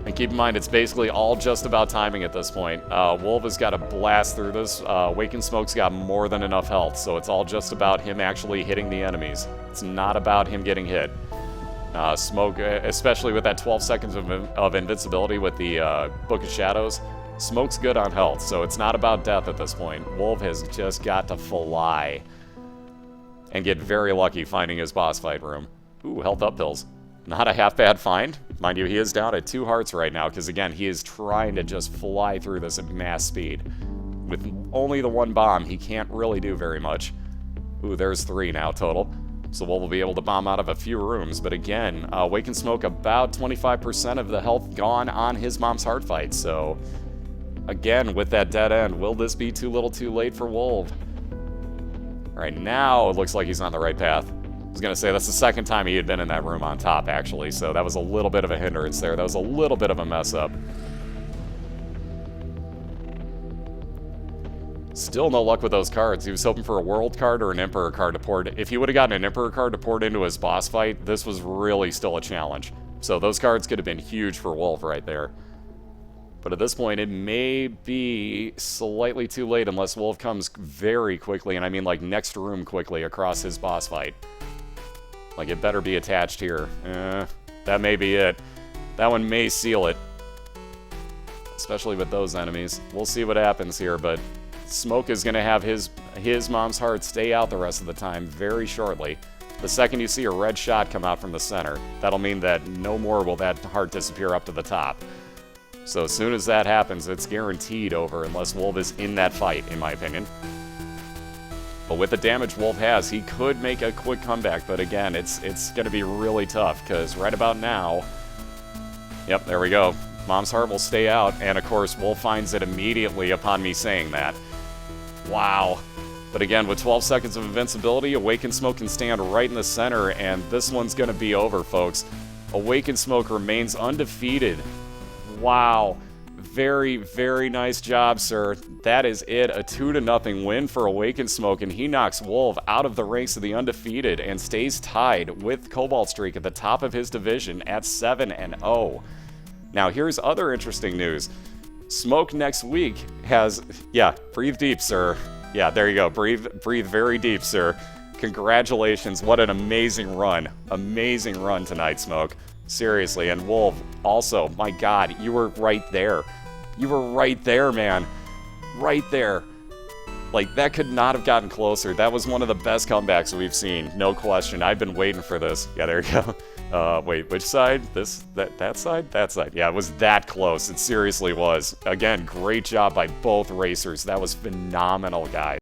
And keep in mind, it's basically all just about timing at this point. Wolv has got to blast through this. Awakened Smoke's got more than enough health, so it's all just about him actually hitting the enemies. It's not about him getting hit. Smoke, especially with that 12 seconds of invincibility with the Book of Shadows, Smoke's good on health, so it's not about death at this point. Wolv has just got to fly and get very lucky finding his boss fight room. Ooh, health up pills. Not a half bad find. Mind you, he is down at 2 hearts right now, because again, he is trying to just fly through this at mass speed. With only the one bomb, he can't really do very much. Ooh, there's 3 now total. So we'll be able to bomb out of a few rooms, but again, Awakened Smoke about 25% of the health gone on his mom's heart fight, so again, with that dead end, will this be too little too late for Wolv? Alright, now it looks like he's on the right path. I was going to say, that's the second time he had been in that room on top, actually, so that was a little bit of a hindrance there. That was a little bit of a mess up. Still no luck with those cards. He was hoping for a World card or an Emperor card to pour it. If he would have gotten an Emperor card to pour it into his boss fight, this was really still a challenge. So those cards could have been huge for Wolv right there. But at this point, it may be slightly too late unless Wolv comes very quickly, and I mean like next room quickly across his boss fight. Like, it better be attached here. That may be it. That one may seal it. Especially with those enemies. We'll see what happens here, but Smoke is going to have his mom's heart stay out the rest of the time very shortly. The second you see a red shot come out from the center, that'll mean that no more will that heart disappear up to the top. So as soon as that happens, it's guaranteed over unless Wolv is in that fight, in my opinion. But with the damage Wolv has, he could make a quick comeback, but again, it's going to be really tough, because right about now... Yep, there we go. Mom's heart will stay out, and of course, Wolv finds it immediately upon me saying that. Wow. But again, with 12 seconds of invincibility, Awakened Smoke can stand right in the center, and this one's going to be over, folks. Awakened Smoke remains undefeated. Wow. Very, very nice job, sir. That is it. A 2-0 win for Awakened Smoke, and he knocks Wolv out of the ranks of the undefeated and stays tied with Cobalt Streak at the top of his division at 7-0. Now, here's other interesting news. Smoke next week has... Yeah, breathe deep, sir. Yeah, there you go. Breathe very deep, sir. Congratulations. What an amazing run. Amazing run tonight, Smoke. Seriously, and Wolv, also, my God, you were right there. You were right there, man. Right there. Like, that could not have gotten closer. That was one of the best comebacks we've seen, no question. I've been waiting for this. Yeah, there you go. Wait, which side? That side? That side. Yeah, it was that close. It seriously was. Again, great job by both racers. That was phenomenal, guys.